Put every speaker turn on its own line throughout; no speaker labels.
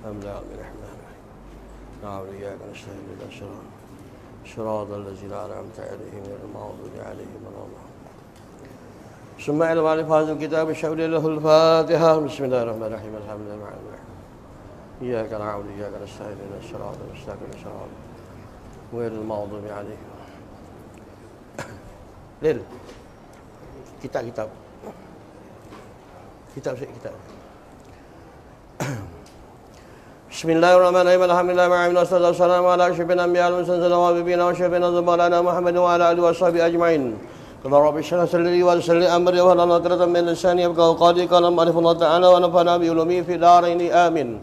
أملا من رحمة نعم إياك نستعين إلى صراط الذين أنعمت عليهم غير المغضوب عليهم ولا الضالين. ثم إلى مؤلف هذا الكتاب الشهر له الفاتحة. بسم الله الرحمن الرحيم الحمد لله رب العالمين إياك نعبد وإياك نستعين إلى الصراط المستقيم صراط غير المغضوب عليهم. Lil, kitab Bismillahirrahmanirrahim. Alhamdulillah ma'amin wassalatu wassalamu ala asyrafil anbiya'i wal mursalin wa habibina wa syafi'ina zamana Muhammad wa ala alihi washabihi ajma'in. Qala rabbi shrah li wa yassir li amri wa hlul 'uqdatam min lisani yafqahu qawli. Qala ma'rifatu ta'ala wa nafa'na bi ulumi fi daraini amin.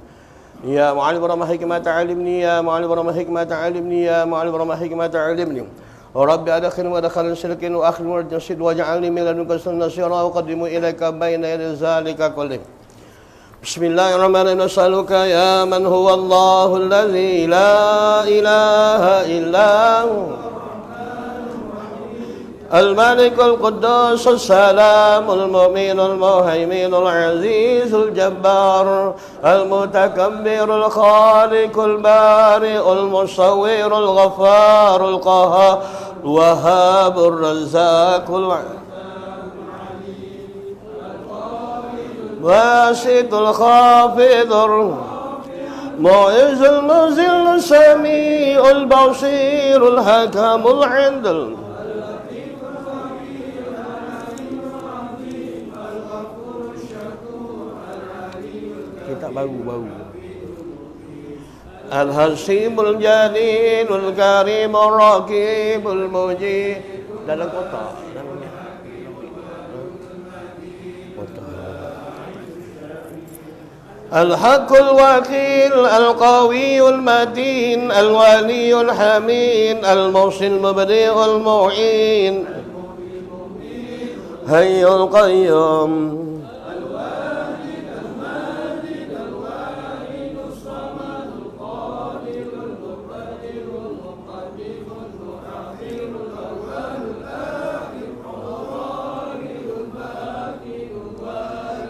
Ya mu'allim rahmah hikmata 'alimni ya mu'allim rahmah hikmata 'alimni ya mu'allim rahmah hikmata 'alimni. Rabbi adkhilni mudkhalan sidqin wa akhrij mukhraj sidq waj'alni min ladunka nasira wa qaddimu ilaika bayna yaday zalika kulli. Bismillahirrahmanirrahim. Nas'aluka ya man huwa Allahu alladzi la ilaha illa hu الملك القدوس السلام المؤمن المهيمن العزيز الجبار المتكبر الخالق البارئ المصور الغفار القهار الوهاب الرزاق الواسط الخافض المعز المذل السميع البصير الحكم العدل baru Al-Hasibul Jalilul Karimur Raqibul Mujib dalam kota Al-Haqqul Wakil Al-Qawiyul Matin Al-Waliyul Hamid Al-Muhsin Mubdi'ul Mu'in Hayyul Qayyum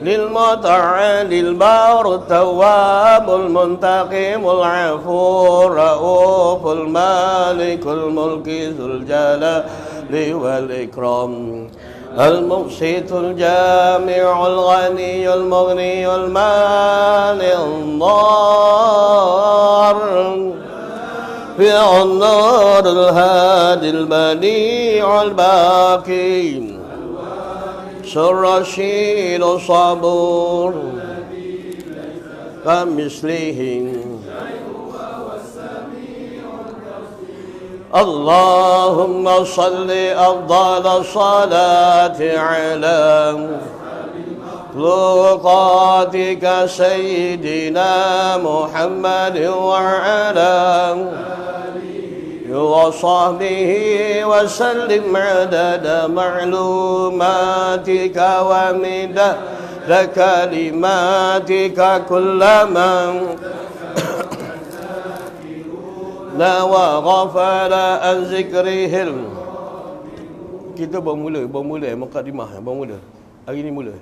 للمطعن البار التواب المنتقم العفو الرؤوف المالك الملك ذو الجلال والإكرام المقسط الجامع الغني المغني المانع الضار في النار الهادي البديع الباقي الرشيد الصبور كمثله اللهم صل أفضل الصلاة على مخلوقاتك سيدنا محمد وعلى وصحبه وسلم عدد معلوماتك ومداد كلماتك كلما وغفل عن ذكرهم. Kita baru mula mukadimah baru mula. Hari ni mula.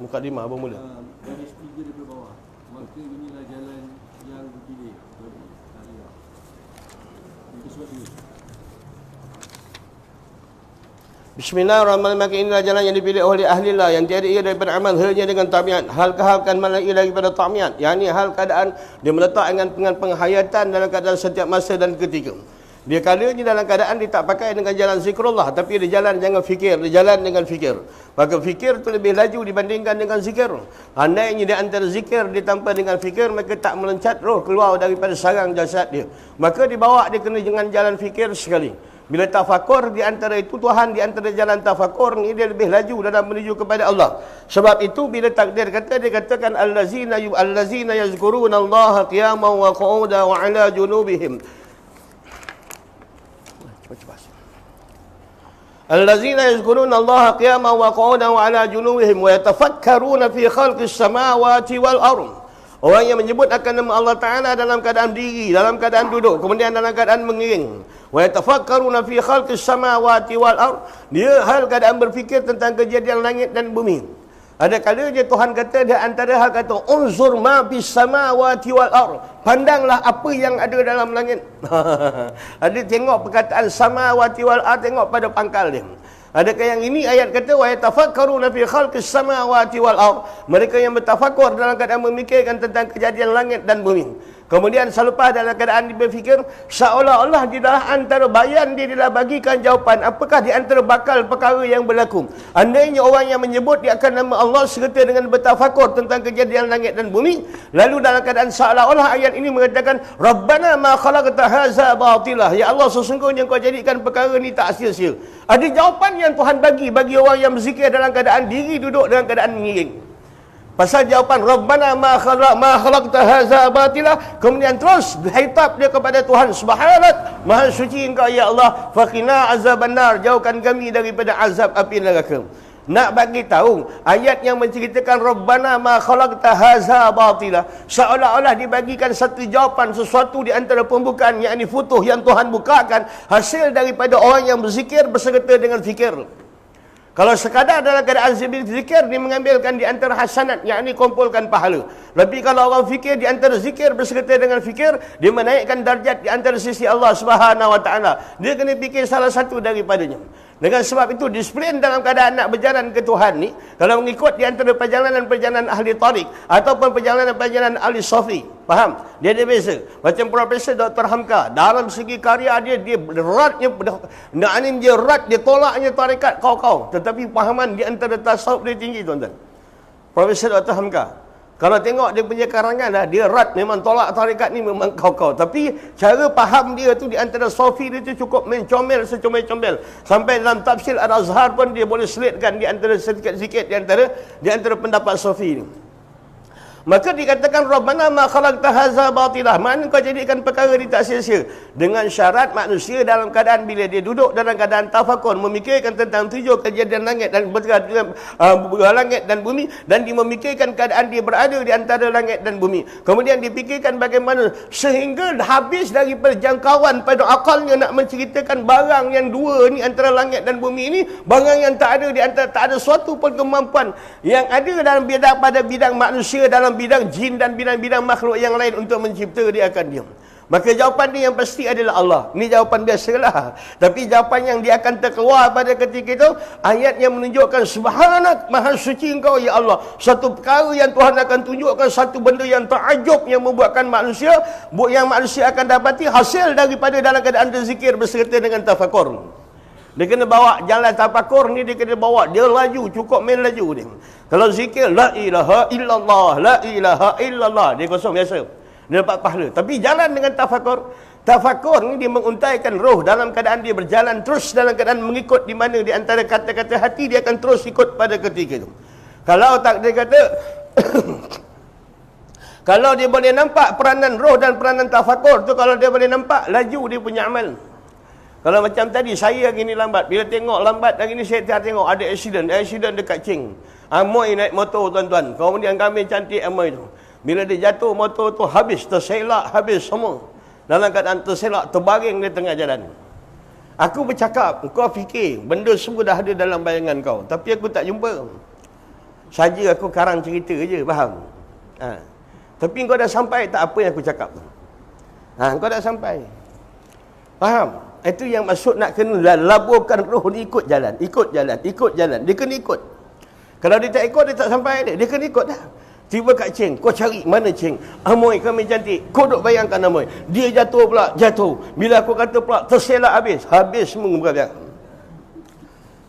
Mukadimah baru mula.
Garis 3 daripada bawah. Maka inilah jalan yang dipilih.
Bismillahirrahmanirrahim. Inilah jalan yang dipilih oleh ahlilah yang tiada ia daripada amal hanya dengan tabiat. Hal kehalkan mana ia daripada tabiat. Yang ini hal keadaan dia meletak dengan penghayatan dalam keadaan setiap masa dan ketika. Dia kalanya dalam keadaan dia tak pakai dengan jalan zikrullah, tapi dia jalan dengan fikir, dia jalan dengan fikir. Maka fikir itu lebih laju dibandingkan dengan zikir. Andainya di antara zikir ditampa dengan fikir, maka tak melencat roh keluar daripada sarang jasad dia. Maka dibawa dia kena dengan jalan fikir sekali. Bila tafakur di antara itu Tuhan, di antara jalan tafakur ni dia lebih laju dalam menuju kepada Allah. Sebab itu bila takdir kata, dia katakan allazina yazkuruna Allah qiyaman wa qu'udan wa ala junubihim. Allazina yazkuruna Allah qiyaman wa qu'udan wa ala junubihim wa yatafakkaruna fi khalqis samawati wal ardh. Orang yang menyebut akan nama Allah Ta'ala dalam keadaan diri, dalam keadaan duduk, kemudian dalam keadaan mengiring. Wa yatafakkaruna fi khalqis samawati wal ardh. Dia hal keadaan berfikir tentang kejadian langit dan bumi. Ada kalanya Tuhan kata di antara hal kata unzur ma bis samawati wal ard. Pandanglah apa yang ada dalam langit. Ada tengok perkataan samawati wal ard, tengok pada pangkal dia. Adakah yang ini ayat kata wa yatafakkaruna fi khalqis samawati wal ard. Mereka yang bertafakur dalam keadaan memikirkan tentang kejadian langit dan bumi. Kemudian selepas dalam keadaan dia berfikir, seolah-olah di dalam antara bayan dia telah bagikan jawapan apakah di antara bakal perkara yang berlaku. Andainya orang yang menyebut dia akan nama Allah serta dengan bertafakur tentang kejadian langit dan bumi, lalu dalam keadaan seolah-olah ayat ini mengatakan Rabbana ma khalaqta hadza batilah. Ya Allah, sesungguhnya kau jadikan perkara ini tak sia-sia. Ada jawapan yang Tuhan bagi orang yang berzikir dalam keadaan diri duduk dalam keadaan mengiring. Pasal jawapan Rabbana ma khalaqta hadza batila, kemudian terus berhitab dia kepada Tuhan, subhanak, maha suci engkau ya Allah, faqina azabannar, jauhkan kami daripada azab api neraka. Nak bagi tahu ayat yang menceritakan Rabbana ma khalaqta hadza batila, seolah-olah dibagikan satu jawapan, sesuatu di antara pembukaan, yakni futuh yang Tuhan bukakan hasil daripada orang yang berzikir berserta dengan fikir. Kalau sekadar dalam keadaan zikir, dia mengambilkan di antara hasanat, yakni kumpulkan pahala. Tapi kalau orang fikir di antara zikir berserta dengan fikir, dia menaikkan darjat di antara sisi Allah Subhanahu Wa Taala. Dia kena fikir salah satu daripadanya. Dengan sebab itu, disiplin dalam keadaan nak berjalan ke Tuhan ni, kalau mengikut di antara perjalanan-perjalanan ahli tarik ataupun perjalanan-perjalanan ahli sofi, faham? Dia ada beza. Macam Profesor Dr. Hamka, dalam segi karya dia ratnya, dia rat, dia tolaknya tarikat kau-kau. Tetapi pahaman di antara tasawuf dia tinggi, tuan-tuan. Profesor Dr. Hamka, kalau tengok dia punya karangan lah, dia rat, memang tolak tarikat ni memang kau-kau. Tapi cara faham dia tu di antara sofi dia tu cukup mencomel secomel-comel. Sampai dalam tafsir Al-Azhar pun dia boleh selitkan di antara sedikit-sedikit di antara pendapat sofi ni. Maka dikatakan Rabbana ma khalaqta hadza batilah. Mana kau jadikan perkara ini tak sia-sia? Dengan syarat manusia dalam keadaan bila dia duduk dalam keadaan tafakur, memikirkan tentang tujuh kejadian langit dan langit dan bumi, dan dia memikirkan keadaan dia berada di antara langit dan bumi. Kemudian dipikirkan bagaimana sehingga habis daripada jangkauan pada akalnya nak menceritakan barang yang dua ni antara langit dan bumi ini, barang yang tak ada di antara, tak ada suatu pun kemampuan yang ada dalam bidang pada bidang manusia, dalam bidang jin dan bidang-bidang makhluk yang lain untuk mencipta, dia akan diam. Maka jawapan dia yang pasti adalah Allah. Ini jawapan biasalah. Tapi jawapan yang dia akan terkeluar pada ketika itu, ayat yang menunjukkan subhanak, maha suci engkau ya Allah. Satu perkara yang Tuhan akan tunjukkan, satu benda yang takjub yang membuatkan manusia, yang manusia akan dapati hasil daripada dalam keadaan berzikir berserta dengan tafakur. Dia kena bawa jalan tafakur ni, dia kena bawa, dia laju, cukup main laju dia. Kalau zikir la ilaha illallah, la ilaha illallah, dia kosong biasa, dia dapat pahala. Tapi jalan dengan tafakur, tafakur ni dia menguntaikan roh dalam keadaan dia berjalan terus dalam keadaan mengikut di mana di antara kata-kata hati, dia akan terus ikut pada ketika itu. Kalau tak, dia kata kalau dia boleh nampak peranan roh dan peranan tafakur tu, kalau dia boleh nampak, laju dia punya amal. Kalau macam tadi, saya hari ni lambat. Bila tengok lambat hari ni, saya tengok ada accident dekat Ching. Amoy naik motor, tuan-tuan. Kemudian kami cantik Amoy tu. Bila dia jatuh, motor tu habis, terselak, habis semua. Dalam keadaan terselak, terbaring di tengah jalan. Aku bercakap, kau fikir, benda semua dah ada dalam bayangan kau. Tapi aku tak jumpa. Saja aku karang cerita je, faham? Tapi kau dah sampai tak apa yang aku cakap tu? Kau dah sampai. Faham? Itu yang maksud nak kena laburkan roh ni, ikut jalan. Dia kena ikut. Kalau dia tak ikut, dia tak sampai dia kena ikut dah. Tiba kat Cheng, kau cari mana Cheng? Amoy kami cantik. Kau duk bayangkan Amoy. Dia jatuh pula, jatuh. Bila aku kata pula, terselak habis semua berapa.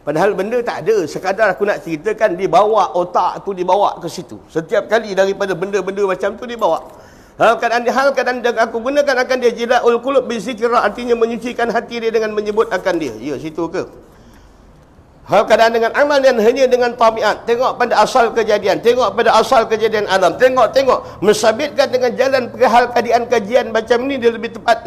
Padahal benda tak ada. Sekadar aku nak ceritakan, dibawa otak tu, dibawa ke situ. Setiap kali daripada benda-benda macam tu dibawa. Hal keadaan yang aku gunakan akan dia jilaul qulub bizikra, artinya menyucikan hati dia dengan menyebut akan dia. Ya, situ ke? Hal keadaan dengan amal dan hanya dengan tabiat. Tengok pada asal kejadian, tengok pada asal kejadian alam. Tengok mensabitkan dengan jalan perihal keadaan kajian macam ni, dia lebih tepat.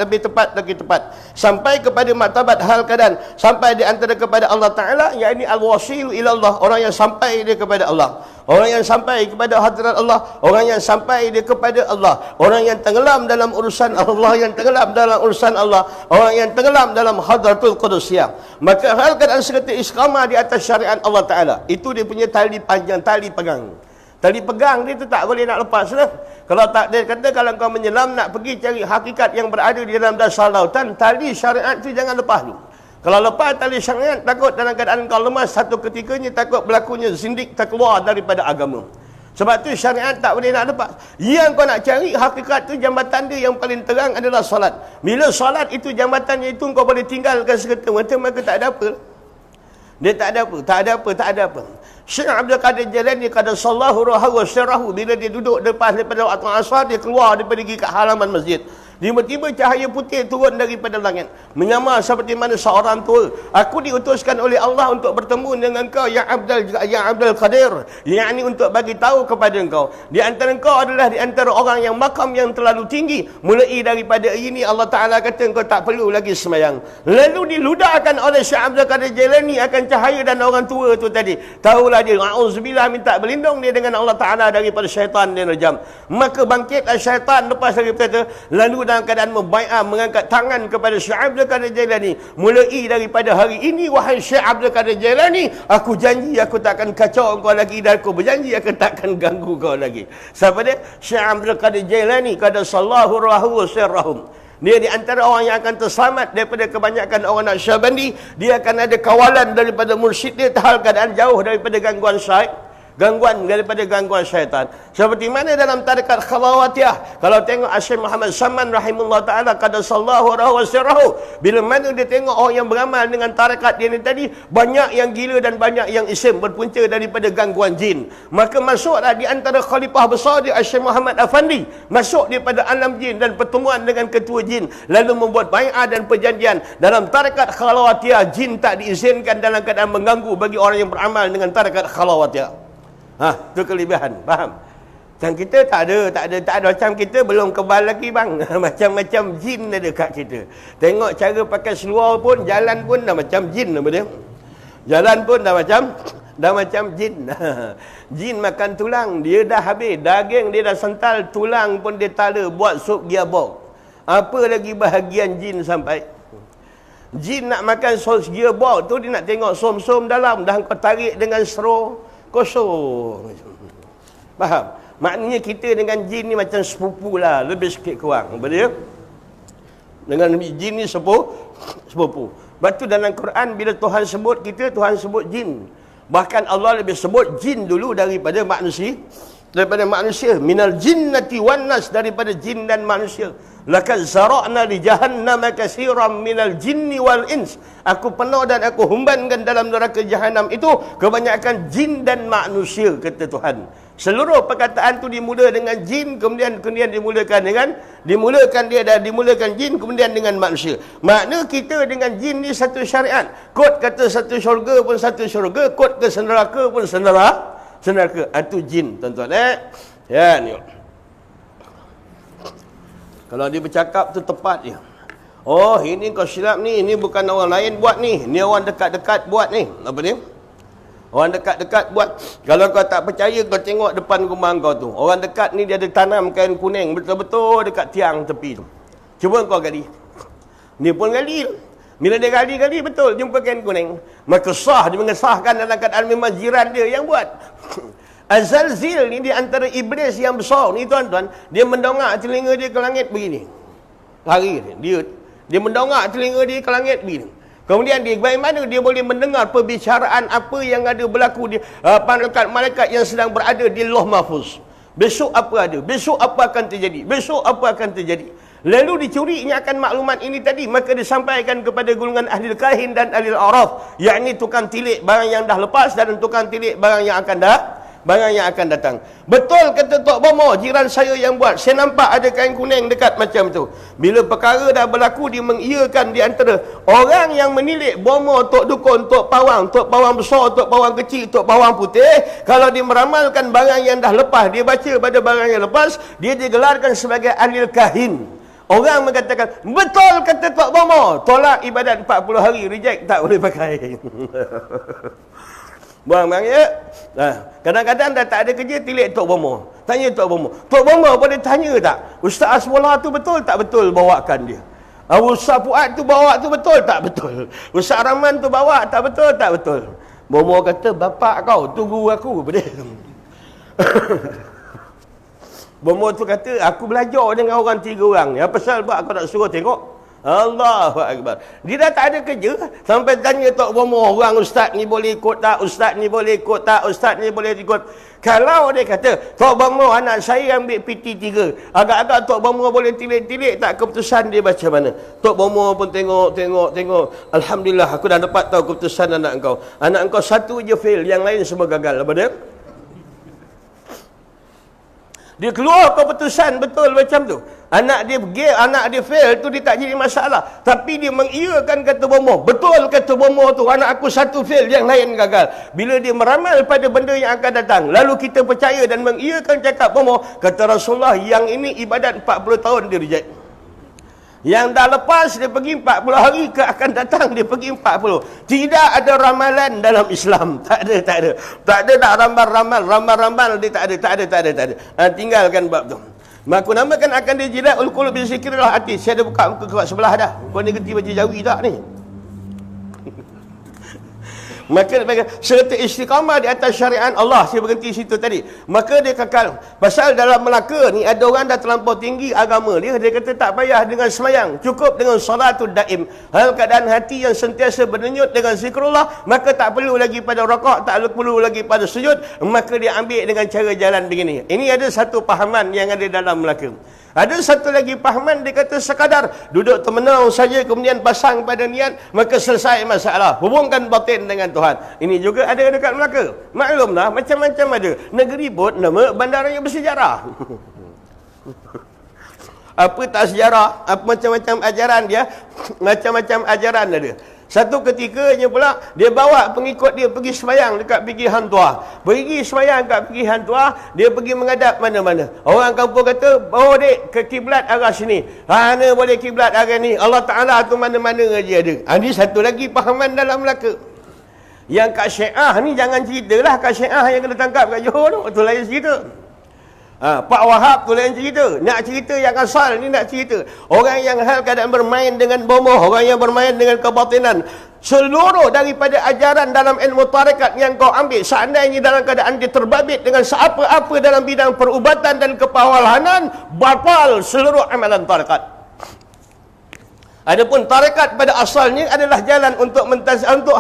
Sampai kepada martabat hal keadaan, sampai di antara kepada Allah Taala, yakni al-wasil ila Allah, orang yang sampai dia kepada Allah. orang yang sampai kepada hadrat Allah, orang yang sampai dia kepada Allah, orang yang tenggelam dalam urusan Allah, yang tenggelam dalam urusan Allah, orang yang tenggelam dalam hadratul qudusiyah. Maka hal keadaan seketika istiqamah di atas syariat Allah Ta'ala, itu dia punya tali panjang, tali pegang. Tali pegang dia tu tak boleh nak lepas lah. Kalau tak, dia kata kalau kau menyelam nak pergi cari hakikat yang berada di dalam dasar lautan, tali syariat tu jangan lepas dulu. Kalau lepas tali syariat, takut dalam keadaan kau lemas satu ketikanya, takut berlakunya zindik terkeluar daripada agama. Sebab tu syariat tak boleh nak lepas. Yang kau nak cari hakikat tu, jambatan dia yang paling terang adalah solat. Bila solat itu jambatannya itu kau boleh tinggalkan seketika mata, maka tak ada apa. Dia tak ada apa, tak ada apa, tak ada apa. Syekh Abdul Qadir Jailani qaddasallahu ruhahu wa syarahu, bila dia duduk depan daripada waktu asar, dia keluar daripada pergi ke halaman masjid. Tiba-tiba cahaya putih turun daripada langit, menyamar seperti mana seorang tua. Aku diutuskan oleh Allah untuk bertemu dengan kau ya Abdul Qadir, yakni untuk bagi tahu kepada engkau, di antara engkau adalah di antara orang yang makam yang terlalu tinggi. Mulai daripada ini Allah Ta'ala kata engkau tak perlu lagi semayang. Lalu diludahkan oleh Syekh Abdul Qadir Jailani akan cahaya dan orang tua tu tadi. Tahulah dia, auzubillah, minta berlindung dia dengan Allah Ta'ala daripada syaitan dan rejam. Maka bangkitlah syaitan lepas daripada, lalu dalam keadaan membai'ah, mengangkat tangan kepada Syekh Abdul Qadir Jailani. Mulai daripada hari ini, wahai Syekh Abdul Qadir Jailani, aku janji aku takkan kacau kau lagi, dan aku berjanji aku takkan ganggu kau lagi. Siapa dia? Syekh Abdul Qadir Jailani qaddasallahu ruhahu wa sirrahum. Dia di antara orang yang akan terselamat daripada kebanyakan orang Naqsyabandi. Dia akan ada kawalan daripada mursyid dia, hal keadaan jauh daripada gangguan daripada gangguan syaitan. Seperti mana dalam tarekat Khalawatiyah, kalau tengok Syekh Muhammad Saman rahimahullah ta'ala qaddasallahu ruhahu wa sirrahu, bila mana dia tengok orang yang beramal dengan tarekat dia ni tadi, banyak yang gila dan banyak yang isim, berpunca daripada gangguan jin. Maka masuklah di antara khalifah besar dia Syekh Muhammad Afandi, masuk daripada alam jin dan pertemuan dengan ketua jin, lalu membuat bai'ah dan perjanjian. Dalam tarekat Khalawatiyah, jin tak diizinkan dalam keadaan mengganggu bagi orang yang beramal dengan tarekat Khalawatiyah. Itu kelebihan, faham? Dan kita tak ada macam kita belum kebal lagi bang. Macam-macam jin ada kat kita. Tengok cara pakai seluar pun, jalan pun dah macam jin apa dia. Jalan pun dah macam jin. Jin makan tulang, dia dah habis. Daging dia dah sental, tulang pun dia tala buat sup gearbox. Apa lagi bahagian jin sampai? Jin nak makan sos gearbox tu, dia nak tengok som-som dalam, dah kau tarik dengan straw, kosong. Faham? Maknanya kita dengan jin ni macam sepupu lah, lebih sikit kurang. Betul? Dengan jin ni sepupu. Sebab tu dalam Quran bila Tuhan sebut kita, Tuhan sebut jin. Bahkan Allah lebih sebut jin dulu daripada manusia. Minal jinnati wan nas, daripada jin dan manusia. Laqad zara'na li jahannama katsiran minal jinni wal ins. Aku penuh dan aku humbankan dalam neraka jahanam itu kebanyakan jin dan manusia, kata Tuhan. Seluruh perkataan tu dimula dengan jin, kemudian dimulakan jin, kemudian dengan manusia. Makna kita dengan jin ni satu syariat. Kod kata satu syurga pun satu syurga, kod ke neraka pun neraka. Itu jin, tuan-tuan. Ya, ni. Kalau dia bercakap tu tepat dia. Oh, ini kau silap ni, ini bukan orang lain buat ni, ni orang dekat-dekat buat ni. Apa dia? Orang dekat-dekat buat. Kalau kau tak percaya, kau tengok depan rumah kau tu. Orang dekat ni dia ada tanam kain kuning betul-betul dekat tiang tepi tu. Cuba kau gali. Dia pun gali. Bila dia gali betul jumpa kain kuning, maka sah, dia mengesahkan dalam keadaan memang jiran dia yang buat. Azalzil ni di antara iblis yang besar ni tuan-tuan, dia mendongak telinga dia ke langit begini. Lari dia mendongak telinga dia ke langit begini. Kemudian dia bagaimana dia boleh mendengar perbicaraan apa yang ada berlaku di malaikat yang sedang berada di Lauh Mahfuz. Besok apa ada? Besok apa akan terjadi? Besok apa akan terjadi? Lalu dicurinya akan maklumat ini tadi, maka disampaikan kepada golongan ahli kahin dan ahli araf, yakni tukang tilik barang yang dah lepas dan tukang tilik barang yang akan datang. Betul kata Tok Bomo, jiran saya yang buat, saya nampak ada kain kuning dekat macam tu. Bila perkara dah berlaku, dia mengiyakan di antara orang yang menilik Bomo, Tok Dukun, Tok Pawang besar, Tok Pawang kecil, Tok Pawang putih. Kalau dia meramalkan barang yang dah lepas, dia baca pada barang yang lepas, dia digelarkan sebagai ahli kahin. Orang mengatakan, betul kata Tok Bomo, tolak ibadat 40 hari, reject, tak boleh pakai. Buang ya. Kadang-kadang dah tak ada kerja, tilik Tok Bomo. Tanya Tok Bomo. Tok Bomo boleh tanya tak? Ustaz Asmullah tu betul tak betul bawakan dia? Ustaz Fuad tu bawa tu betul tak betul? Ustaz Rahman tu bawa tak betul tak betul? Bomo kata, bapak kau tu guru aku. Bomo tu kata, aku belajar dengan orang 3 orang ni. Apa pasal buat aku nak suruh tengok? Allahu Akbar. Dia dah tak ada kerja. Sampai tanya Tok Bomo, orang ustaz ni boleh ikut tak? Ustaz ni boleh ikut tak? Ustaz ni boleh ikut. Kalau dia kata, Tok Bomo anak saya ambil PT3. Agak-agak Tok Bomo boleh tilik-tilik tak keputusan dia macam mana? Tok Bomo pun tengok. Alhamdulillah, aku dah dapat tahu keputusan anak engkau. Anak engkau satu je fail, yang lain semua gagal. Apa dia? Dia keluar keputusan betul macam tu. Anak dia fail tu dia tak jadi masalah. Tapi dia mengiyakan kata Bomo. Betul kata Bomo tu, anak aku satu fail, yang lain gagal. Bila dia meramal pada benda yang akan datang, lalu kita percaya dan mengiyakan cakap Bomo, kata Rasulullah, yang ini ibadat 40 tahun dia reject. Yang dah lepas dia pergi 40 hari, ke akan datang dia pergi 40. Tidak ada ramalan dalam Islam. Tak ada. Tak ada nak ramal dia tak ada. Tinggalkan bab tu. Maka namakan akan dia jilat ul-qulub bi zikrillah hati. Saya ada buka muka kat sebelah dah. Kau ni kerti baju jawi tak ni? Maka serta istiqamah di atas syariat Allah. Saya berhenti situ tadi. Maka dia kekal. Pasal dalam Melaka ni ada orang dah terlampau tinggi agama dia. Dia kata tak payah dengan semayang, cukup dengan salatul daim. Hal keadaan hati yang sentiasa berdenyut dengan zikrullah, maka tak perlu lagi pada rakaat, tak perlu lagi pada sujud. Maka dia ambil dengan cara jalan begini. Ini ada satu pahaman yang ada dalam Melaka. Ada satu lagi pahaman, dia kata sekadar duduk termenung saja kemudian pasang pada niat, maka selesai masalah. Hubungkan batin dengan Tuhan. Ini juga ada dekat Melaka. Maklumlah, macam-macam ada. Negeri pun nama bandar yang bersejarah. Apa tak sejarah, apa macam-macam ajaran dia, macam-macam ajaran ada. Satu ketikanya pula, dia bawa pengikut dia pergi sembahyang dekat pergi Hantua. Pergi sembahyang dekat pergi Hantua, dia pergi menghadap mana-mana. Orang kampung kata, oh dek, ke kiblat arah sini. Mana boleh kiblat arah ni? Allah Ta'ala tu mana-mana aja ada. Ini satu lagi pahaman dalam Melaka. Yang Kak Syiah ni jangan ceritalah Kak Syiah yang kena tangkap kat Johor tu. Itu lain cerita. Pak Wahab tu lain cerita. Nak cerita yang asal ni nak cerita. Orang yang hal keadaan bermain dengan bomoh, orang yang bermain dengan kebatinan. Seluruh daripada ajaran dalam ilmu tarekat yang kau ambil, seandainya dalam keadaan dia terbabit dengan apa-apa dalam bidang perubatan dan kepawalanan, batal seluruh amalan tarekat. Adapun tarekat pada asalnya adalah jalan untuk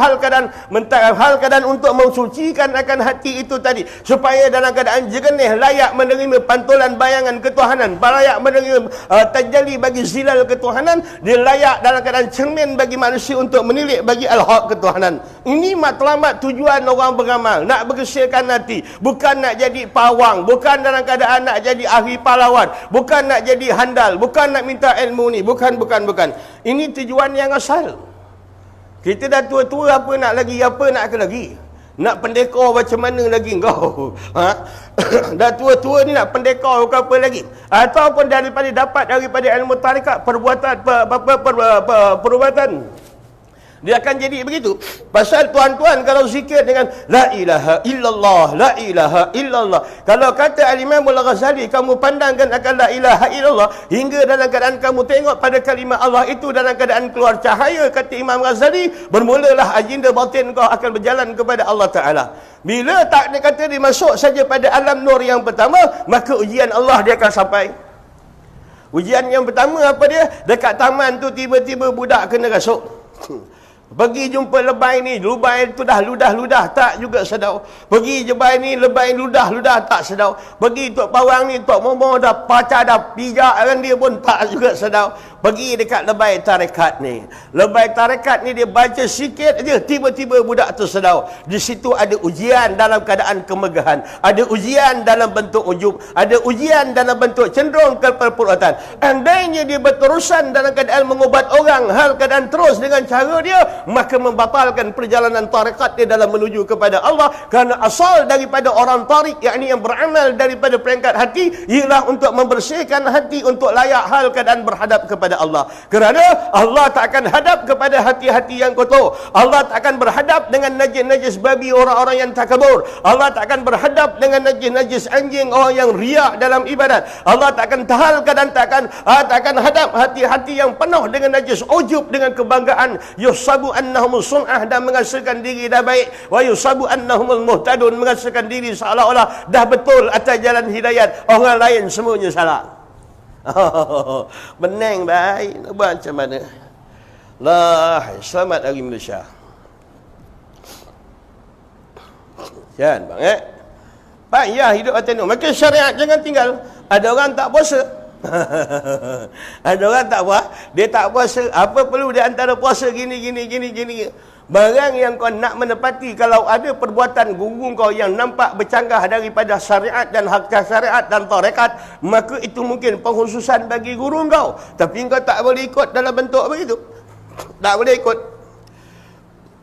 hal keadaan untuk mensucikan akan hati itu tadi, supaya dalam keadaan jernih, layak menerima pantulan bayangan ketuhanan, layak menerima tajalli bagi zilal ketuhanan, dia layak dalam keadaan cermin bagi manusia untuk menilik bagi al-haq ketuhanan. Ini matlamat tujuan orang beramal, nak bersihkan hati, bukan nak jadi pawang, bukan dalam keadaan nak jadi ahli pahlawan, bukan nak jadi handal, bukan nak minta ilmu ni, bukan. Ini tujuan yang asal. Kita dah tua-tua, apa nak lagi? Nak pendekar macam mana lagi kau? Dah tua-tua ni nak pendekar ke apa lagi? Ataupun dapat daripada ilmu tarekat perubatan. Dia akan jadi begitu. Pasal tuan-tuan kalau zikir dengan la ilaha illallah, la ilaha illallah. Kalau kata Al-Imam Al-Ghazali, kamu pandangkan akan la ilaha illallah hingga dalam keadaan kamu tengok pada kalimah Allah itu dalam keadaan keluar cahaya, kata Imam Ghazali, bermulalah agenda batin kau akan berjalan kepada Allah Ta'ala. Bila tak dia kata dia masuk saja pada alam nur yang pertama, maka ujian Allah dia akan sampai. Ujian yang pertama apa dia? Dekat taman tu tiba-tiba budak kena rasuk. Pergi jumpa lebay ni, lebay tu dah ludah-ludah tak juga sedau. Pergi jebai ni, lebay ludah-ludah tak sedau. Pergi Tok Pawang ni, Tok Momo dah pacar dah pijak kan dia pun tak juga sedau. Pergi dekat lebay tarekat ni. Lebay tarekat ni dia baca sikit aja, tiba-tiba budak tu sedau. Di situ ada ujian dalam keadaan kemegahan, ada ujian dalam bentuk ujub, ada ujian dalam bentuk cenderung ke perpuratan. Andainya dia berterusan dalam keadaan mengubat orang, hal keadaan terus dengan cara dia, maka membatalkan perjalanan tarekat dia dalam menuju kepada Allah, kerana asal daripada orang tarik, yakni yang beramal daripada peringkat hati, ialah untuk membersihkan hati untuk layak hal keadaan berhadap kepada Allah. Kerana Allah tak akan hadap kepada hati-hati yang kotor. Allah tak akan berhadap dengan najis-najis babi orang-orang yang takabur. Allah tak akan berhadap dengan najis-najis anjing orang yang riak dalam ibadat. Allah tak akan tahalkan dan tak akan hadap hati-hati yang penuh dengan najis ujub, dengan kebanggaan, yusabu annahum sun'ah, dan mengasakan diri dah baik, wa yusabu annahumul muhtadun, mengasakan diri seolah-olah dah betul atas jalan hidayat, orang lain semuanya salah. Benang baik, nak buat macam mana? Selamat hari Malaysia. Kan bang payah hidup atas ni. Maka syariat jangan tinggal. Ada orang tak puasa. Ada orang tak puasa, dia tak puasa. Apa perlu dia antara puasa gini. Barang yang kau nak menepati, kalau ada perbuatan guru kau yang nampak bercanggah daripada syariat dan hak syariat dan tarekat, maka itu mungkin pengkhususan bagi guru kau. Tapi kau tak boleh ikut dalam bentuk begitu. Tak boleh ikut.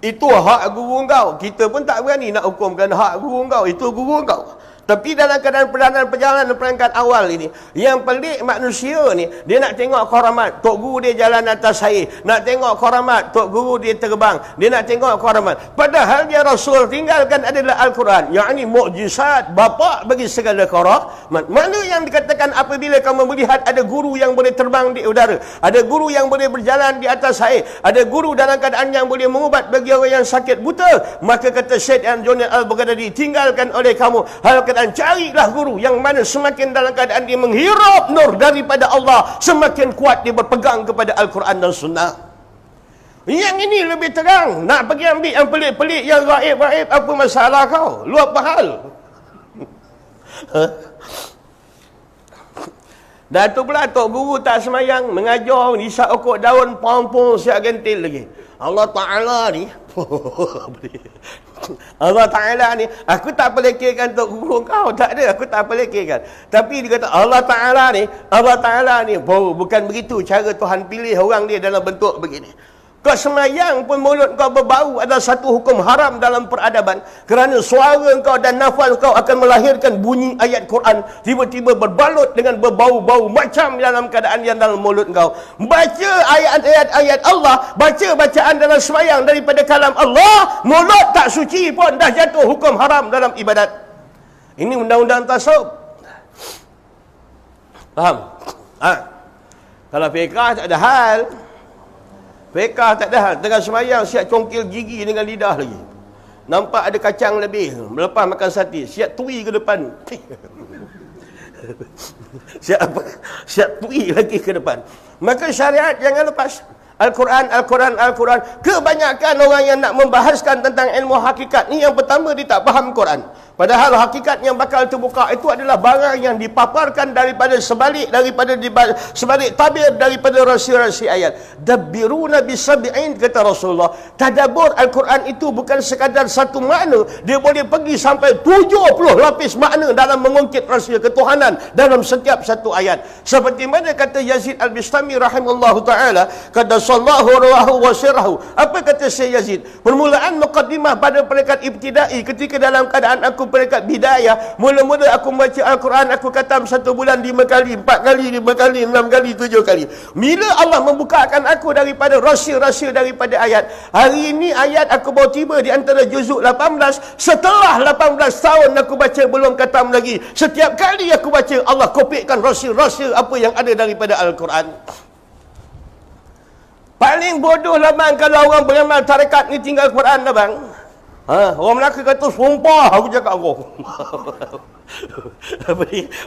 Itu hak guru kau. Kita pun tak berani nak hukumkan hak guru kau. Itu guru kau. Tapi dalam keadaan perjalanan perangkat awal ini, yang pelik manusia ni, dia nak tengok karamat, tok guru dia jalan atas air. Nak tengok karamat, tok guru dia terbang. Dia nak tengok karamat. Padahal dia Rasul tinggalkan adalah Al-Quran. Yang ini mukjizat bapa bagi segala karamat. Mana yang dikatakan apabila kamu melihat ada guru yang boleh terbang di udara, ada guru yang boleh berjalan di atas air, ada guru dalam keadaan yang boleh mengubat bagi orang yang sakit buta, maka kata Syed Johnny Al-Baghdadi, tinggalkan oleh kamu hal dan carilah guru yang mana semakin dalam keadaan dia menghirup nur daripada Allah, semakin kuat dia berpegang kepada Al-Quran dan Sunnah. Yang ini lebih terang. Nak pergi ambil yang pelik-pelik, yang gaib-gaib, apa masalah kau? Lu apa hal? Dan tu pula tok guru tak semayang, mengajar isap okok daun, pampung siap gentil lagi. Allah Ta'ala ni Allah Ta'ala ni, aku tak pelekirkan tok guru kau, tak ada, aku tak pelekirkan. Tapi dia kata Allah Ta'ala ni bukan begitu cara Tuhan pilih orang dia dalam bentuk begini. Kau semayang pun mulut kau berbau adalah satu hukum haram dalam peradaban, kerana suara kau dan nafas kau akan melahirkan bunyi ayat Quran tiba-tiba berbalut dengan berbau-bau macam dalam keadaan yang dalam mulut kau. Baca ayat-ayat Allah, baca bacaan dalam semayang daripada kalam Allah, mulut tak suci pun dah jatuh hukum haram dalam ibadat. Ini undang-undang tasawuf. Faham? Kalau fiqah tak ada hal. Fiqah tak ada hal. Tengah semayang siap congkil gigi dengan lidah lagi. Nampak ada kacang lebih, melepas makan sate, siap tui ke depan. siap tui lagi ke depan. Maka syariat jangan lepas. Al-Quran. Kebanyakan orang yang nak membahaskan tentang ilmu hakikat ni, yang pertama dia tak faham Quran. Padahal hakikat yang bakal terbuka itu adalah barang yang dipaparkan daripada sebalik tabir daripada rahsia-rahsia ayat. Dabbiruna bisab'in, kata Rasulullah. Tadabbur Al-Quran itu bukan sekadar satu makna, dia boleh pergi sampai 70 lapis makna dalam mengungkit rahsia ketuhanan dalam setiap satu ayat. Seperti mana kata Yazid Al-Bistami rahimahullahu ta'ala, qaddasallahu ruhahu wa sirrahu. Apa kata Syekh Yazid? Permulaan muqaddimah pada peringkat ibtidai, ketika dalam keadaan aku peringkat bidayah, mula-mula aku membaca Al-Quran, aku khatam 1 bulan 5 kali, 4 kali, 5 kali, 6 kali, 7 kali. Bila Allah membukakan aku daripada rahsia-rahsia daripada ayat, hari ini ayat aku baru tiba di antara juzuk 18, setelah 18 tahun aku baca belum khatam lagi. Setiap kali aku baca, Allah kopikan rahsia-rahsia apa yang ada daripada Al-Quran. Paling bodoh lah bang kalau orang beramal tarekat ni tinggal Quran lah bang. Orang Melaka kata sumpah aku cakap kau.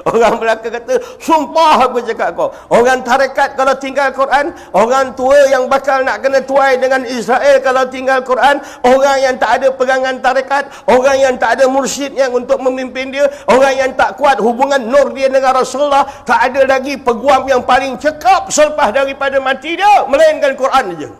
Orang Melaka kata sumpah aku cakap kau. Orang tarekat kalau tinggal Quran, orang tua yang bakal nak kena tuai dengan Israel kalau tinggal Quran, orang yang tak ada pegangan tarekat, orang yang tak ada mursyid yang untuk memimpin dia, orang yang tak kuat hubungan nur dia dengan Rasulullah, tak ada lagi peguam yang paling cekap selepas daripada mati dia melainkan Quran saja.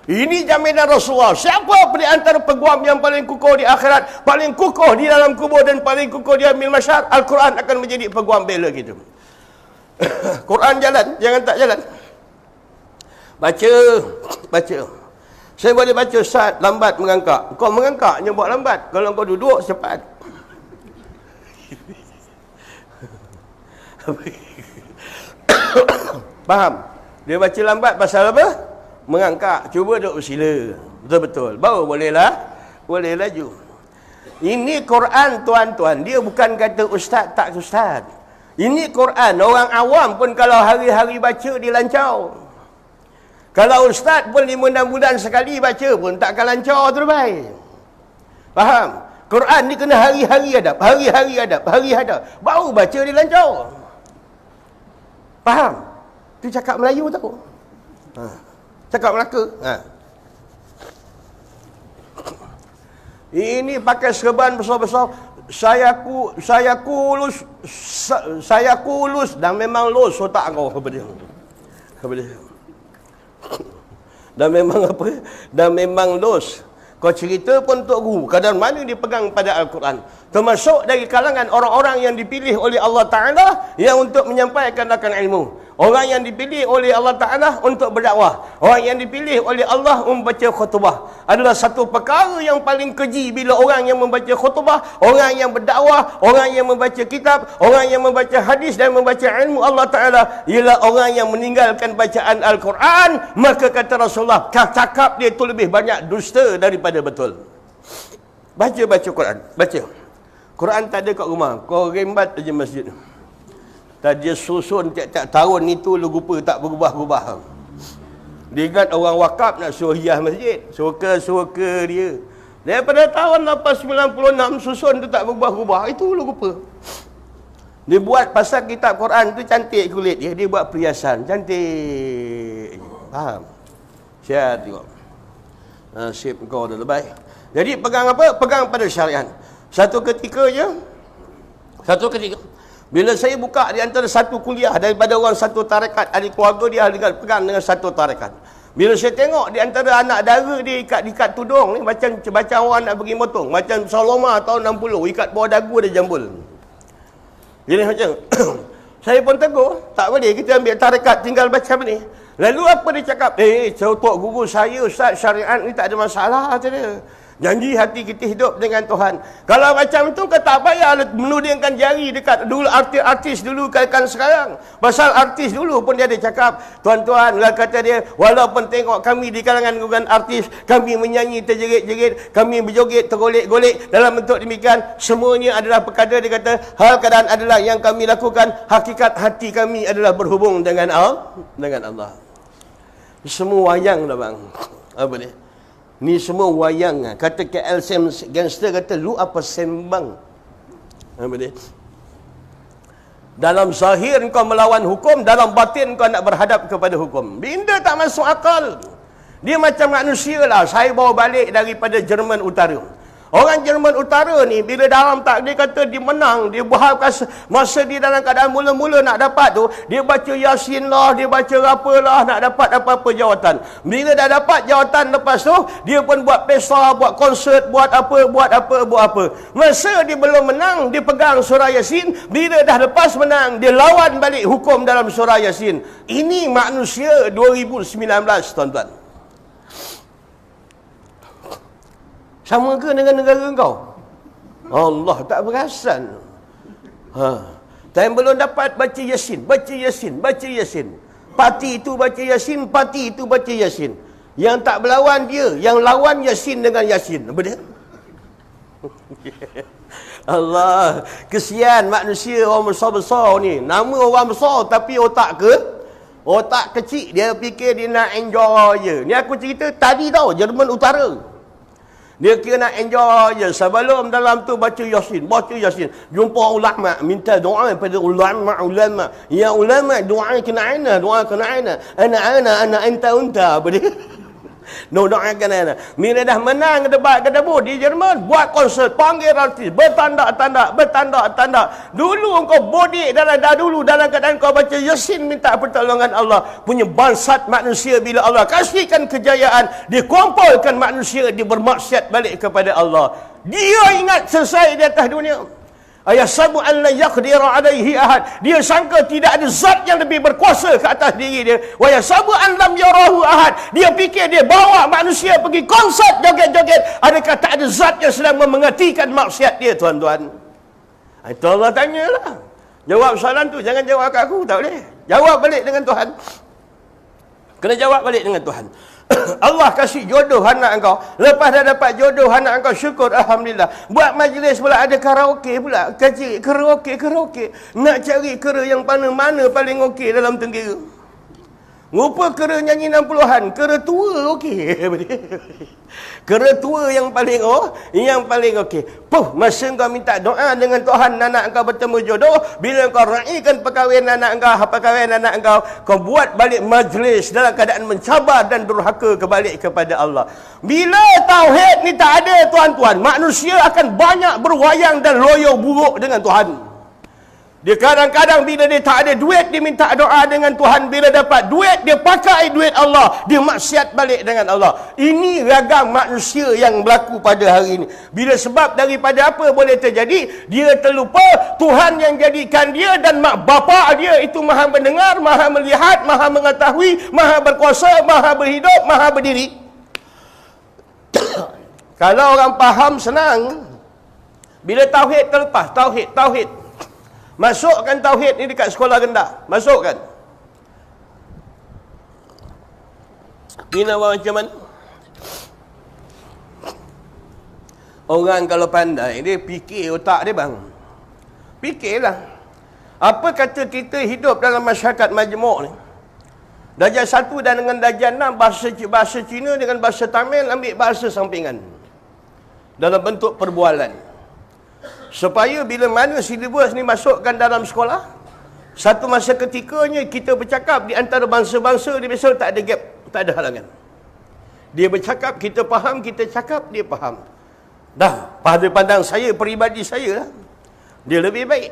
Ini jaminan Rasulullah. Siapa di antara peguam yang paling kukuh di akhirat, paling kukuh di dalam kubur dan paling kukuh di amil masyar, Al-Quran akan menjadi peguam bela kita. Quran jalan, jangan tak jalan. Baca. Saya boleh baca Ustaz lambat mengangkat. Kau mengangkatnya buat lambat. Kalau kau duduk cepat. Faham? Dia baca lambat pasal apa? Mengangkat. Cuba duduk bersila. Betul-betul. Baru boleh laju. Ini Quran tuan-tuan. Dia bukan kata ustaz tak ustaz. Ini Quran. Orang awam pun kalau hari-hari baca dia lancau. Kalau ustaz pun 5-6 bulan sekali baca pun takkan lancau terbaik. Faham? Quran ni kena hari-hari adab. Hari-hari adab. Hari adab. Baru baca dia lancau. Faham? Itu cakap Melayu tahu. Cakap Melaka. Ini pakai serban besar-besar. Saya kulus dan memang los otak kau kepada dia. Dan memang apa? Dan memang los. Kau cerita pun Tok Guru, kadar mana dia pegang pada Al-Quran. Termasuk dari kalangan orang-orang yang dipilih oleh Allah Ta'ala yang untuk menyampaikan akan ilmu. Orang yang dipilih oleh Allah Ta'ala untuk berdakwah. Orang yang dipilih oleh Allah membaca khutbah. Adalah satu perkara yang paling keji bila orang yang membaca khutbah, orang yang berdakwah, orang yang membaca kitab, orang yang membaca hadis dan membaca ilmu Allah Ta'ala ialah orang yang meninggalkan bacaan Al-Quran. Maka kata Rasulullah, cakap dia itu lebih banyak dusta daripada betul. Baca Quran. Baca. Quran tak ada kat rumah. Kau rembat aja masjid. Tadi susun tiap-tiap tahun itu lupa tak berubah-ubah. Dia ingat orang wakaf nak suruh hias masjid. Suka dia. Daripada tahun 96 susun tu tak berubah-ubah. Itu lupa. Dia buat pasal kitab Quran tu cantik kulit dia. Dia buat perhiasan. Cantik. Faham? Siap tengok. Nasib kau dah lebay. Jadi pegang apa? Pegang pada syariat. Satu ketika bila saya buka di antara satu kuliah daripada orang satu tarekat, ahli keluarga dia pegang dengan satu tarekat. Bila saya tengok di antara anak dara dia ikat tudung ni macam orang nak pergi motong, macam Saloma tahun 60 ikat bawah dagu dia jambul. Jadi macam saya pun tegur, tak boleh kita ambil tarekat tinggal baca ni. Lalu apa dia cakap? Tok guru saya ustaz syariat ni tak ada masalah kata dia. Janji hati kita hidup dengan Tuhan. Kalau macam tu kau tak payah menudingkan jari dekat dulu artis dulu kan sekarang. Pasal artis dulu pun dia ada cakap, tuan-tuan lah kata dia, walaupun tengok kami di kalangan artis, kami menyanyi terjerit-jerit, kami berjoget tergolek-golek dalam bentuk demikian, semuanya adalah perkara dia kata, hal keadaan adalah yang kami lakukan, hakikat hati kami adalah berhubung dengan Allah. Semua wayang dah bang. Apa ni? Ni semua wayang. Kata KL Gangster kata, lu apa sembang? Apa dia? Dalam zahir kau melawan hukum, dalam batin kau nak berhadap kepada hukum. Benda tak masuk akal. Dia macam manusia lah. Saya bawa balik daripada Jerman Utara. Orang Jerman Utara ni, bila dalam tak, dia kata dia menang, dia berharap masa dia dalam keadaan mula-mula nak dapat tu, dia baca Yasin lah, dia baca apalah, nak dapat apa-apa jawatan. Bila dah dapat jawatan lepas tu, dia pun buat pesta, buat konsert, buat apa. Masa dia belum menang, dia pegang surah Yasin. Bila dah lepas menang, dia lawan balik hukum dalam surah Yasin. Ini manusia 2019, tuan-tuan. Sama ke dengan negara kau? Allah tak perasan. Time belum dapat baca Yasin. Parti itu baca Yasin. Yang tak berlawan dia, yang lawan Yasin dengan Yasin. Apa dia? Allah, kesian manusia orang besar-besar ni. Nama orang besar tapi otak kecil. Dia fikir dia nak enjoy je. Ni aku cerita tadi tau, Jerman Utara. Dia kira nak enjoy je. Sebelum dalam tu baca Yasin. Jumpa ulama, minta doa pada ulama. Ya ulama, doa kena ana. Ana anta. Apa dia? Doakan ana. Bila dah menang debat kedebut di Jerman, buat konsert, panggil artis, bertanda. Dulu kau bodik dalam keadaan kau baca Yasin minta pertolongan Allah. Punya bangsat manusia bila Allah kasihkan kejayaan, dia kumpulkan manusia, dia bermaksiat balik kepada Allah. Dia ingat selesai di atas dunia. Ayasabu an la yaqdira alaihi ahad. Dia sangka tidak ada zat yang lebih berkuasa ke atas diri dia. Wa yasabu an lam yarahu ahad. Dia fikir dia bawa manusia pergi konsert joget-joget. Adakah tak ada zat yang sedang mengertikan maksiat dia, tuan-tuan? Itu Allah tanyalah. Jawab soalan tu, jangan jawab kat aku, tak boleh. Jawab balik dengan Tuhan. Kena jawab balik dengan Tuhan. Allah kasih jodoh anak engkau. Lepas dah dapat jodoh anak engkau, syukur, alhamdulillah. Buat majlis pula, ada karaoke pula. Kaji karaoke. Nak cari kera yang mana paling okey dalam tenggera. Rupa kera nyanyi 60-an, kera tua okey. Kera tua yang paling okey. Masa kau minta doa dengan Tuhan anak kau bertemu jodoh, bila kau raikan perkahwinan anak kau, kau buat balik majlis dalam keadaan mencabar dan durhaka kebalik kepada Allah. Bila tauhid ni tak ada, tuan-tuan, manusia akan banyak berwayang dan loyo buruk dengan Tuhan. Dia kadang-kadang bila dia tak ada duit, dia minta doa dengan Tuhan. Bila dapat duit, dia pakai duit Allah. Dia maksiat balik dengan Allah. Ini ragam manusia yang berlaku pada hari ini. Bila sebab daripada apa boleh terjadi? Dia terlupa Tuhan yang jadikan dia dan mak bapa dia itu maha mendengar, maha melihat, maha mengetahui, maha berkuasa, maha berhidup, maha berdiri. Kalau orang faham, senang. Bila tauhid terlepas, tauhid. Masukkan tauhid ni dekat sekolah rendah. Masukkan. Bina macam mana? Orang kalau pandai, dia fikir otak dia, bang. Fikirlah. Apa kata kita hidup dalam masyarakat majmuk ni? Darjah 1 dan dengan darjah 6, bahasa Cina dengan bahasa Tamil ambil bahasa sampingan. Dalam bentuk perbualan. Supaya bila mana silibus ni masukkan dalam sekolah, satu masa ketikanya kita bercakap di antara bangsa-bangsa dia biasa tak ada gap, tak ada halangan. Dia bercakap, kita faham, kita cakap, dia faham. Dah, pada pandang saya, peribadi saya lah, dia lebih baik.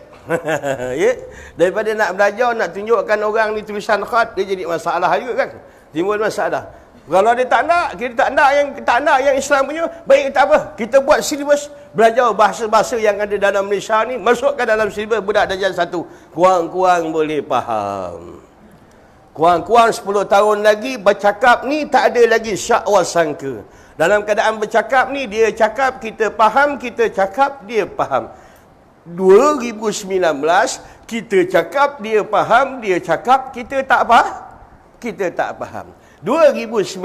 Ya? Daripada nak belajar, nak tunjukkan orang ni tulisan khat, dia jadi masalah juga kan. Timbul masalah. Kalau dia tak nak, kita tak nak yang Islam punya, baik tak apa. Kita buat silibus, belajar bahasa-bahasa yang ada dalam Malaysia ni, masukkan dalam silibus budak darjah 1. Kurang-kurang boleh faham. Kurang-kurang 10 tahun lagi, bercakap ni tak ada lagi syak wa sangka. Dalam keadaan bercakap ni, dia cakap, kita faham, kita cakap, dia faham. 2019, kita cakap, dia faham, dia cakap, kita tak faham. Kita tak faham. 2019,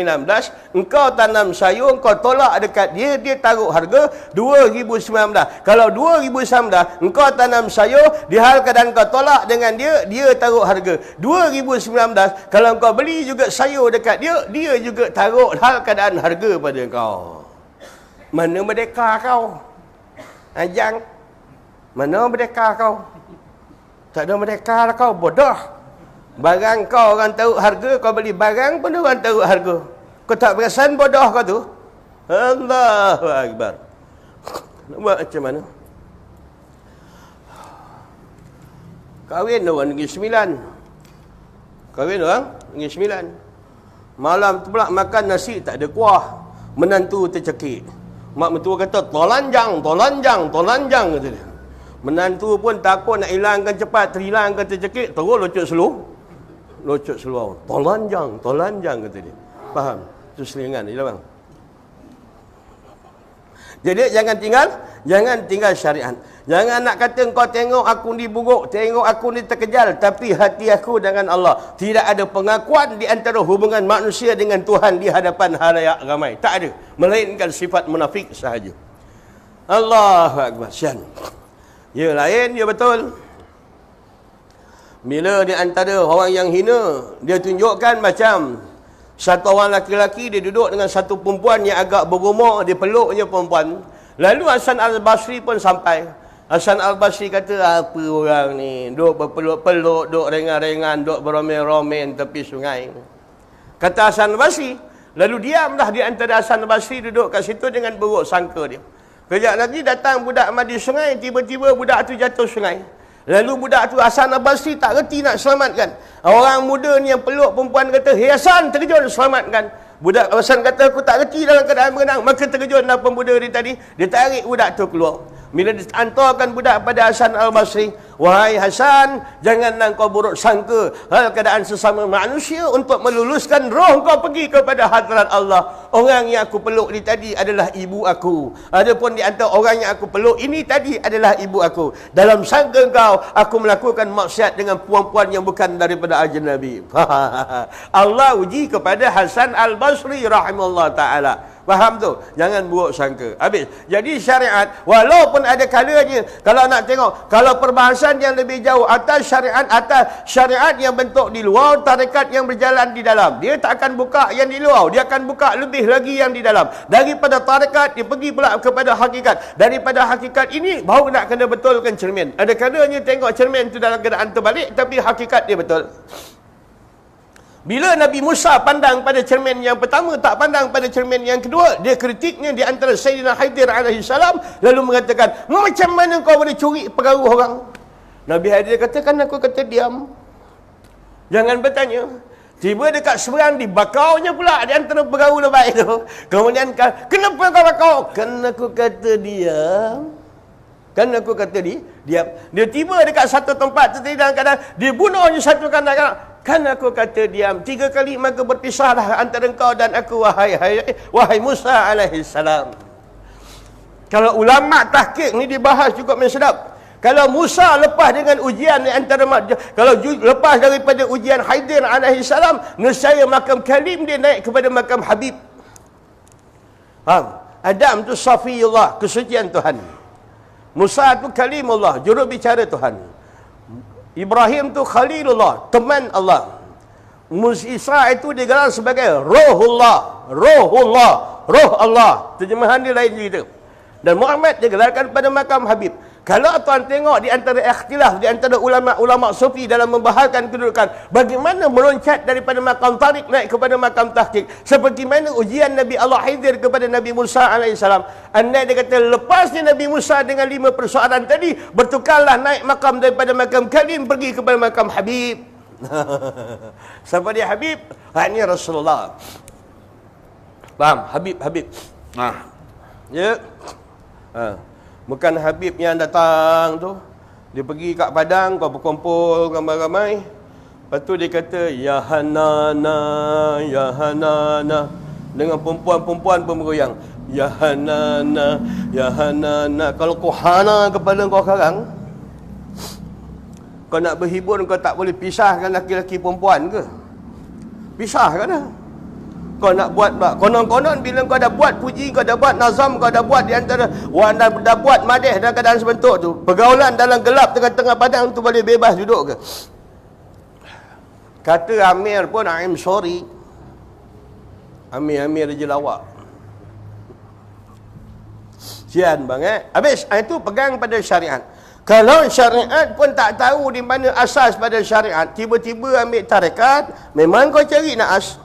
engkau tanam sayur, engkau tolak dekat dia, dia taruh harga. 2019. Kalau 2019, engkau tanam sayur, di hal keadaan engkau tolak dengan dia, dia taruh harga. 2019, kalau engkau beli juga sayur dekat dia, dia juga taruh hal keadaan harga pada engkau. Mana merdeka kau? Ajang. Mana merdeka kau? Tak ada merdeka lah kau, bodoh. Barang kau orang taruh harga, kau beli barang pun orang taruh harga. Kau tak perasan bodoh kau tu? Allahu Akbar. Nak buat macam mana? Kahwin orang Negeri Sembilan. Malam tu pula makan nasi tak ada kuah. Menantu tercekik. Mak mentua kata, tolanjang kata dia. Menantu pun takut nak hilangkan cepat, terhilangkan tercekik, terus locok seluar. Tolanjang kata dia. Faham? Itu selingan je lah, bang. Jadi jangan tinggal syariat. Jangan nak kata kau tengok aku ni buruk, tengok aku ni terkejal, tapi hati aku dengan Allah. Tidak ada pengakuan di antara hubungan manusia dengan Tuhan di hadapan halayak ramai. Tak ada. Melainkan sifat munafik sahaja. Allahu Akbar. Sian. Ya lain, ya betul. Bila di antara orang yang hina, dia tunjukkan macam satu orang laki-laki, dia duduk dengan satu perempuan yang agak berumur, dia peluknya perempuan. Lalu Hasan Al-Basri pun sampai. Hasan Al-Basri kata, apa orang ni, duduk berpeluk-peluk, duduk rengan-rengan, duduk beromen-romen tepi sungai. Kata Hasan Al-Basri, lalu diamlah di antara Hasan Al-Basri duduk kat situ dengan buruk sangka dia. Kejap lagi datang budak mandi sungai, tiba-tiba budak tu jatuh sungai. Lalu budak tu Hasan Al-Basri tak reti nak selamatkan. Orang muda ni yang peluk perempuan kata, "Hey Hasan, terkejut selamatkan." Budak Hasan kata, "Aku tak reti dalam keadaan berenang." Maka terkejutlah pemuda dia tadi. Dia tarik budak tu keluar. Bila dihantarkan budak pada Hasan Al-Basri, wahai Hasan, janganlah kau buruk sangka hal keadaan sesama manusia untuk meluluskan roh kau pergi kepada hadrat Allah. Orang yang aku peluk ni tadi adalah ibu aku. Adapun di antara orang yang aku peluk ini tadi adalah ibu aku. Dalam sangka kau, aku melakukan maksiat dengan puan-puan yang bukan daripada ajnabi. Allah uji kepada Hasan Al-Basri rahimahullah ta'ala. Faham tu? Jangan buruk sangka. Habis. Jadi syariat, walaupun ada kalanya, kalau nak tengok, kalau perbahasan yang lebih jauh atas syariat yang bentuk di luar, tarekat yang berjalan di dalam, dia tak akan buka yang di luar, dia akan buka lebih lagi yang di dalam. Daripada tarekat, dia pergi pula kepada hakikat. Daripada hakikat ini, baru nak kena betulkan cermin. Ada kalanya tengok cermin tu dalam keadaan terbalik, tapi hakikat dia betul. Bila Nabi Musa pandang pada cermin yang pertama, tak pandang pada cermin yang kedua, dia kritiknya di antara Sayyidina Khidir alaihi salam, lalu mengatakan, macam mana kau boleh curi pengaruh orang? Nabi Khidir katakan, aku kata diam. Jangan bertanya. Tiba dekat seberang, dibakaunya pula di antara pengaruh lebay itu. Kemudian, kenapa kau bakau? Kan aku kata diam. Kan aku kata diam. Dia tiba dekat satu tempat, dalam keadaan dibunuhnya satu kanak-kanak. Kan aku kata diam. 3 kali maka berpisahlah antara engkau dan aku, wahai Musa alaihi salam. Kalau ulama tahqiq ni dibahas cukup sedap. Kalau Musa lepas dengan ujian di antara, kalau lepas daripada ujian Khidir alaihi salam, nescaya makam Kalim dia naik kepada makam Habib. Adam tu Safiyullah, kesucian Tuhan. Musa tu Kalimullah, juru bicara Tuhan. Ibrahim tu Khalilullah, teman Allah. Isa itu digelar sebagai Rohullah, Roh Allah. Terjemahan dia lain cerita. Dan Muhammad digelarkan pada makam Habib. Kalau tuan tengok di antara ikhtilaf di antara ulama-ulama sufi dalam membaharkan kedudukan, bagaimana meloncat daripada makam tarik naik kepada makam tahqiq, seperti mana ujian Nabi Allah Khidir kepada Nabi Musa AS. Andai dia kata lepasnya Nabi Musa dengan 5 persoalan tadi, bertukarlah naik makam daripada makam Kalim pergi kepada makam Habib. Siapa dia Habib? Ini Rasulullah. Faham? Habib. Ya. Bukan Habib yang datang tu, dia pergi kat padang, kau berkumpul ramai-ramai. Lepas tu dia kata, Ya Hanana, Ya Hanana. Dengan perempuan-perempuan pun bergoyang. Ya Hanana, Ya Hanana. Kalau kau hana kepala kau sekarang, kau nak berhibur, kau tak boleh pisahkan laki-laki perempuan ke? Pisahkan dah. Kau nak buat konon-konon bila kau dah buat puji, kau dah buat nazam, kau dah buat di antara dah buat madih dalam keadaan sebentuk tu, pergaulan dalam gelap tengah-tengah padang tu boleh bebas duduk ke? Kata Amir pun, I'm sorry. Amir je lawak. Sian bang Habis itu pegang pada syariat. Kalau syariat pun tak tahu di mana asas pada syariat, tiba-tiba ambil tarekat, memang kau cari naas.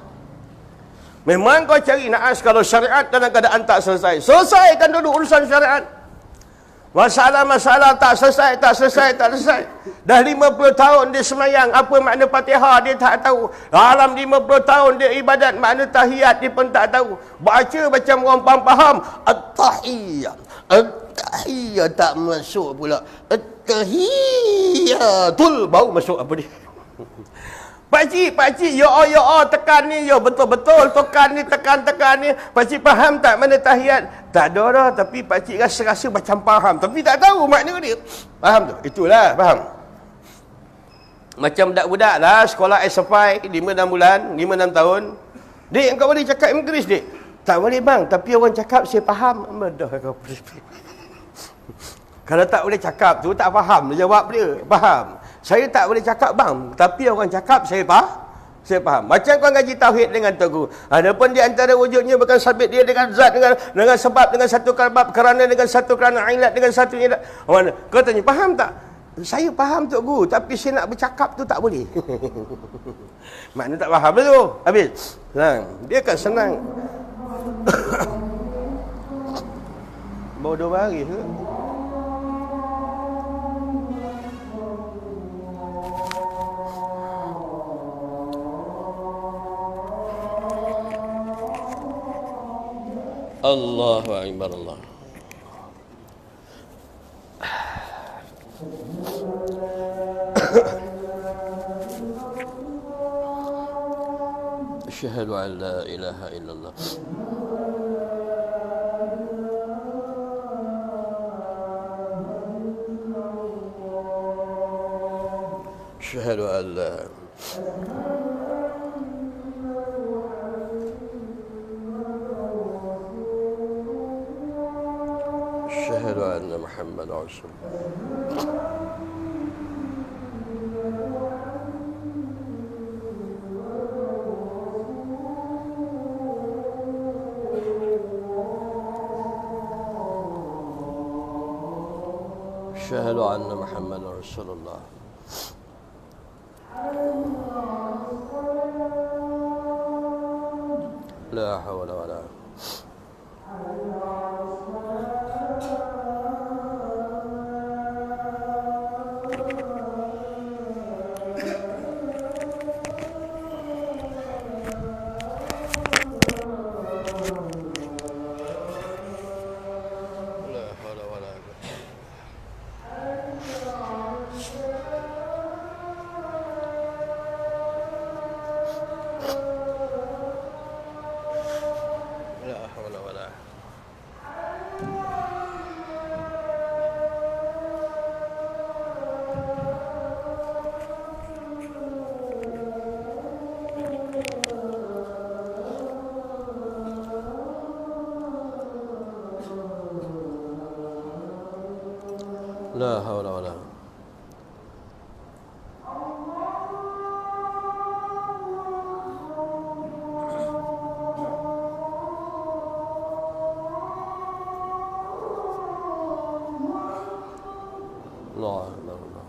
Memang kau cari naas kalau syariat dalam keadaan tak selesai. Selesaikan dulu urusan syariat. Masalah-masalah tak selesai. Dah 50 tahun dia semayang, apa makna Fatihah dia tak tahu. Dalam 50 tahun dia ibadat, makna tahiyat dia pun tak tahu. Baca macam orang faham. At-tahiyat tak masuk pula. At-tahiyatul baru masuk apa dia. Pakcik, ya tekan ni, ya betul-betul, tekan ni. Pakcik faham tak mana tahiyat? Tak ada dah, tapi pakcik rasa macam faham. Tapi tak tahu makna dia. Faham tu? Itulah, faham. Macam budak-budak lah, sekolah SFI, 5-6 bulan, 5-6 tahun. Dek, kau boleh cakap Inggeris, dek? Tak boleh bang, tapi orang cakap saya faham. Bedah kau. Kalau tak boleh cakap tu, tak faham. Dia jawab dia, faham. Saya tak boleh cakap bang, tapi orang cakap saya faham. Macam kau ngaji tauhid dengan Tugu. Adapun di antara wujudnya bukan sabit dia dengan zat, dengan sebab, dengan satu sebab, kerana dengan satu kerana ilat, dengan satu ilat. Mana? Kau tanya, faham tak? Saya faham Tugu, tapi saya nak bercakap tu tak boleh. Makna tak faham tu. Habis. Senang. Dia kan senang. Baru 2 hari ke? Allahu Akbar Allah. أشهد أن لا إله إلا الله أشهد أن لا أشهد أن محمد رسول الله أشهد أن محمد رسول الله لا حول ولا لا حول ولا قوة الله أكبر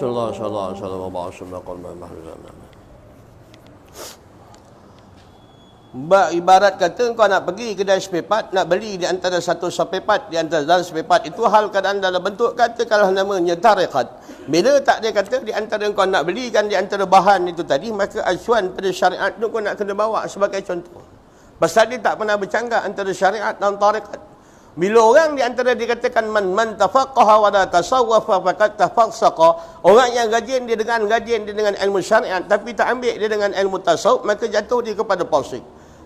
الله صلى الله عليه وسلم وبارك وسلم ibarat kata kau nak pergi kedai sepepat, nak beli di antara satu sepepat, di antara dalam sepepat itu hal keadaan dalam bentuk kata kalau namanya tariqat. Bila tak dia kata di antara kau nak belikan di antara bahan itu tadi, maka acuan pada syariat tu kau nak kena bawa sebagai contoh. Pasal dia tak pernah bercanggah antara syariat dan tariqat. Bila orang di antara dikatakan man tafaqqaha wa la tasawwafa faqad tafaqsaqa, orang yang gajian dia dengan ilmu syariat tapi tak ambil dia dengan ilmu tasawuf, maka jatuh dia kepada fasik.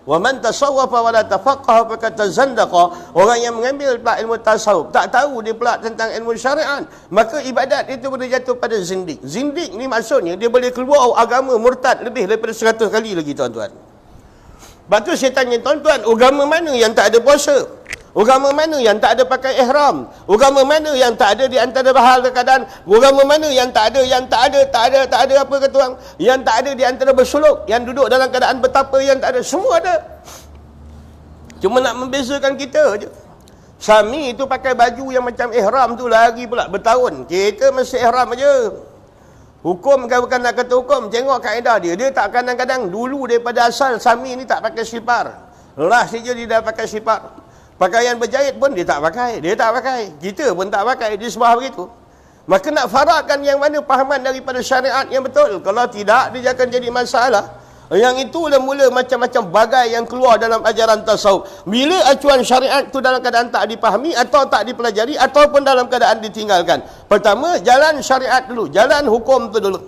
Wa man tasawwafa wa la tafaqqaha faqad tazandaqa, orang yang mengambil pula ilmu tasawuf tak tahu dia pula tentang ilmu syariat, maka ibadat itu boleh jatuh pada zindik. Zindik ni maksudnya dia boleh keluar agama murtad lebih daripada 100 kali lagi tuan-tuan. Sebab tu saya tanya tuan-tuan, agama mana yang tak ada puasa? Agama mana yang tak ada pakai ihram? Agama mana yang tak ada di antara hal keadaan? Agama mana yang tak ada apa kata orang? Yang tak ada di antara bersuluk, yang duduk dalam keadaan betapa yang tak ada, semua ada. Cuma nak membezakan kita je. Sami itu pakai baju yang macam ihram tu lagi pula bertahun. Kita mesti ihram aja. Hukum bukan nak kata hukum, tengok kaedah dia. Dia tak kadang-kadang dulu daripada asal Sami ni tak pakai sipar. Lah saja dia dah pakai sipar. Pakaian berjahit pun dia tak pakai. Kita pun tak pakai. Dia sebab begitu. Maka nak faradkan yang mana pahaman daripada syariat yang betul. Kalau tidak, dia akan jadi masalah. Yang itu mula macam-macam bagai yang keluar dalam ajaran tasawuf. Bila acuan syariat itu dalam keadaan tak dipahami atau tak dipelajari ataupun dalam keadaan ditinggalkan. Pertama, jalan syariat dulu. Jalan hukum tu dulu.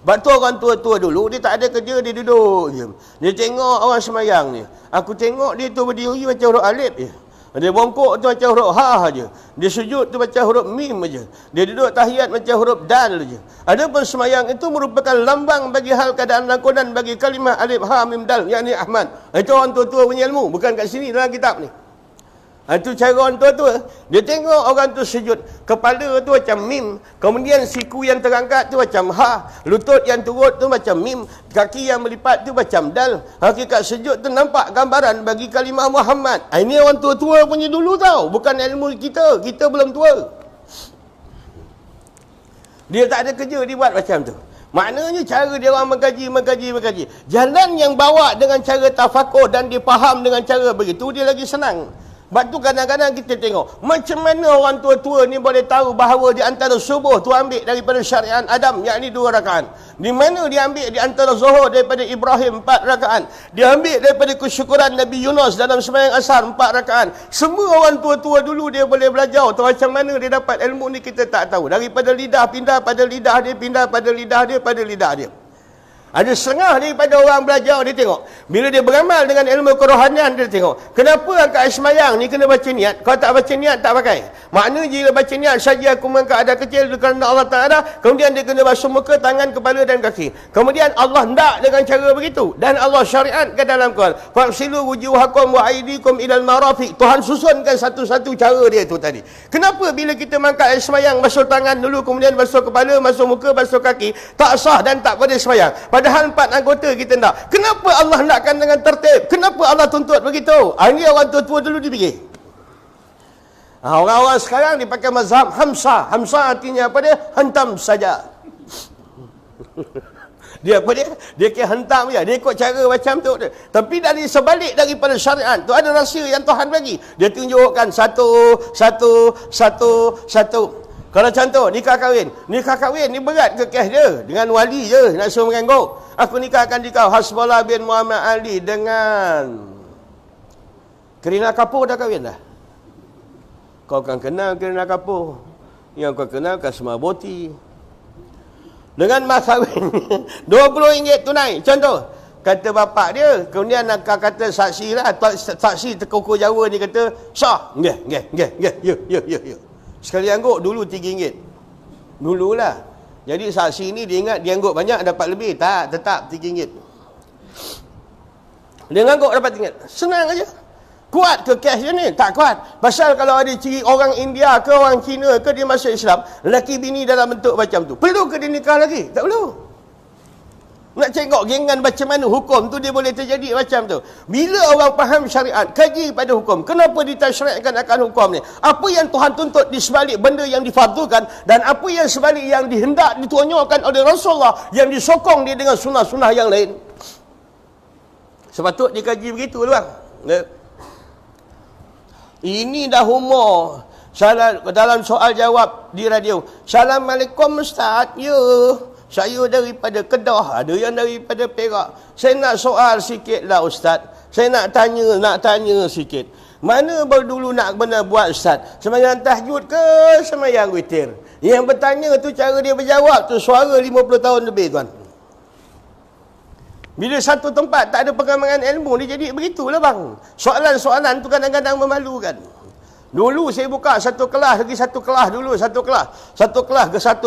Sebab tu orang tua-tua dulu, dia tak ada kerja, dia duduk je. Dia tengok orang semayang ni. Aku tengok dia tu berdiri macam huruf alif je. Dia bongkok tu macam huruf ha je. Dia sujud tu macam huruf mim je. Dia duduk tahiyat macam huruf dal je. Adapun semayang itu merupakan lambang bagi hal keadaan lakonan bagi kalimah alif ha mim dal, yakni Ahmad. Itu orang tua-tua punya ilmu, bukan kat sini dalam kitab ni. Itu cara orang tua-tua. Dia tengok orang tu sujud, kepala tu macam mim, kemudian siku yang terangkat tu macam ha, lutut yang turut tu macam mim, kaki yang melipat tu macam dal. Hakikat sujud tu nampak gambaran bagi kalimah Muhammad. Ini orang tua-tua punya dulu tau, bukan ilmu kita. Kita belum tua. Dia tak ada kerja, dia buat macam tu. Maknanya cara dia orang mengkaji. Jalan yang bawa dengan cara tafakur dan dipaham dengan cara begitu, dia lagi senang. Sebab tu kadang-kadang kita tengok macam mana orang tua-tua ni boleh tahu bahawa di antara subuh tu ambil daripada syariat Adam, yakni 2 rakaat. Di mana dia ambil di antara Zuhur daripada Ibrahim 4 rakaat. Dia ambil daripada kesyukuran Nabi Yunus dalam sembahyang asar 4 rakaat. Semua orang tua-tua dulu dia boleh belajar tu macam mana dia dapat ilmu ni kita tak tahu. Daripada lidah pindah pada lidah dia, pindah pada lidah dia, pada lidah dia. Ada setengah daripada orang belajar dia tengok. Bila dia beramal dengan ilmu kerohanian dia tengok. Kenapa angkat semayang ni kena baca niat? Kalau tak baca niat tak pakai. Makna jika baca niat saja aku mengangkat ada kecil kerana Allah Ta'ala. Kemudian dia kena basuh muka, tangan, kepala dan kaki. Kemudian Allah hendak dengan cara begitu. Dan Allah syariatkan dalam Quran. Faqsilu wujuhakum wa aydikum ilal marafiq. Tuhan susunkan satu-satu cara dia tu tadi. Kenapa bila kita mengangkat semayang basuh tangan dulu, kemudian basuh kepala, basuh muka, basuh kaki, tak sah dan tak pada semayang? Padahal 4 anggota kita nak. Kenapa Allah nakkan dengan tertib? Kenapa Allah tuntut begitu? Ini orang tua-tua dulu dipikir. Orang-orang sekarang dipakai mazhab hamsah. Hamsah artinya apa dia? Hentam saja. Dia apa dia? Dia kira hentam je. Dia ikut cara macam tu. Tapi dari sebalik daripada syariat tu ada rahsia yang Tuhan bagi. Dia tunjukkan satu. Kalau contoh, nikah kahwin. Nikah kahwin ni berat ke kes dia? Dengan wali je, nak suruh mengangguk. Aku nikahkan dikau Hasbullah bin Muhammad Ali dengan Karina Kapoor dah kahwin dah. Kau kan kenal Karina Kapoor. Yang kau kenal Kasma Boti. Dengan mas kahwin RM20 tunai. Contoh, kata bapak dia, kemudian nak kata saksi lah. Saksi terkukur Jawa ni kata, sah. Ya. Sekali angguk dulu RM3. Dululah. Jadi saksi ni dia ingat dia angguk banyak dapat lebih. Tak, tetap RM3. Dia angguk dapat RM3. Senang aja. Kuat ke kes dia ni? Tak kuat. Pasal kalau ada ciri orang India ke orang Cina ke dia masuk Islam, lelaki bini dalam bentuk macam tu. Perlu ke dia nikah lagi? Tak perlu. Nak tengok gengan macam mana hukum tu dia boleh terjadi macam tu. Bila orang faham syariat, kaji pada hukum, kenapa ditasyriatkan akan hukum ni? Apa yang Tuhan tuntut di sebalik benda yang difardukan dan apa yang sebalik yang dihendak ditunjukkan oleh Rasulullah yang disokong dia dengan sunnah-sunnah yang lain. Sepatut dikaji begitu bang. Ini dah umur. Dalam soal jawab di radio. Assalamualaikum Ustaz. Ya. Saya daripada Kedah, ada yang daripada Perak. Saya nak soal sikit lah Ustaz. Saya nak tanya sikit. Mana dulu nak benar buat Ustaz? Sembahyang tahajud ke sembahyang witir? Yang bertanya tu cara dia berjawab tu suara 50 tahun lebih tuan. Bila satu tempat tak ada pengembangan ilmu, dia jadi begitulah bang. Soalan-soalan tu kadang-kadang memalukan. Dulu saya buka satu kelas ke satu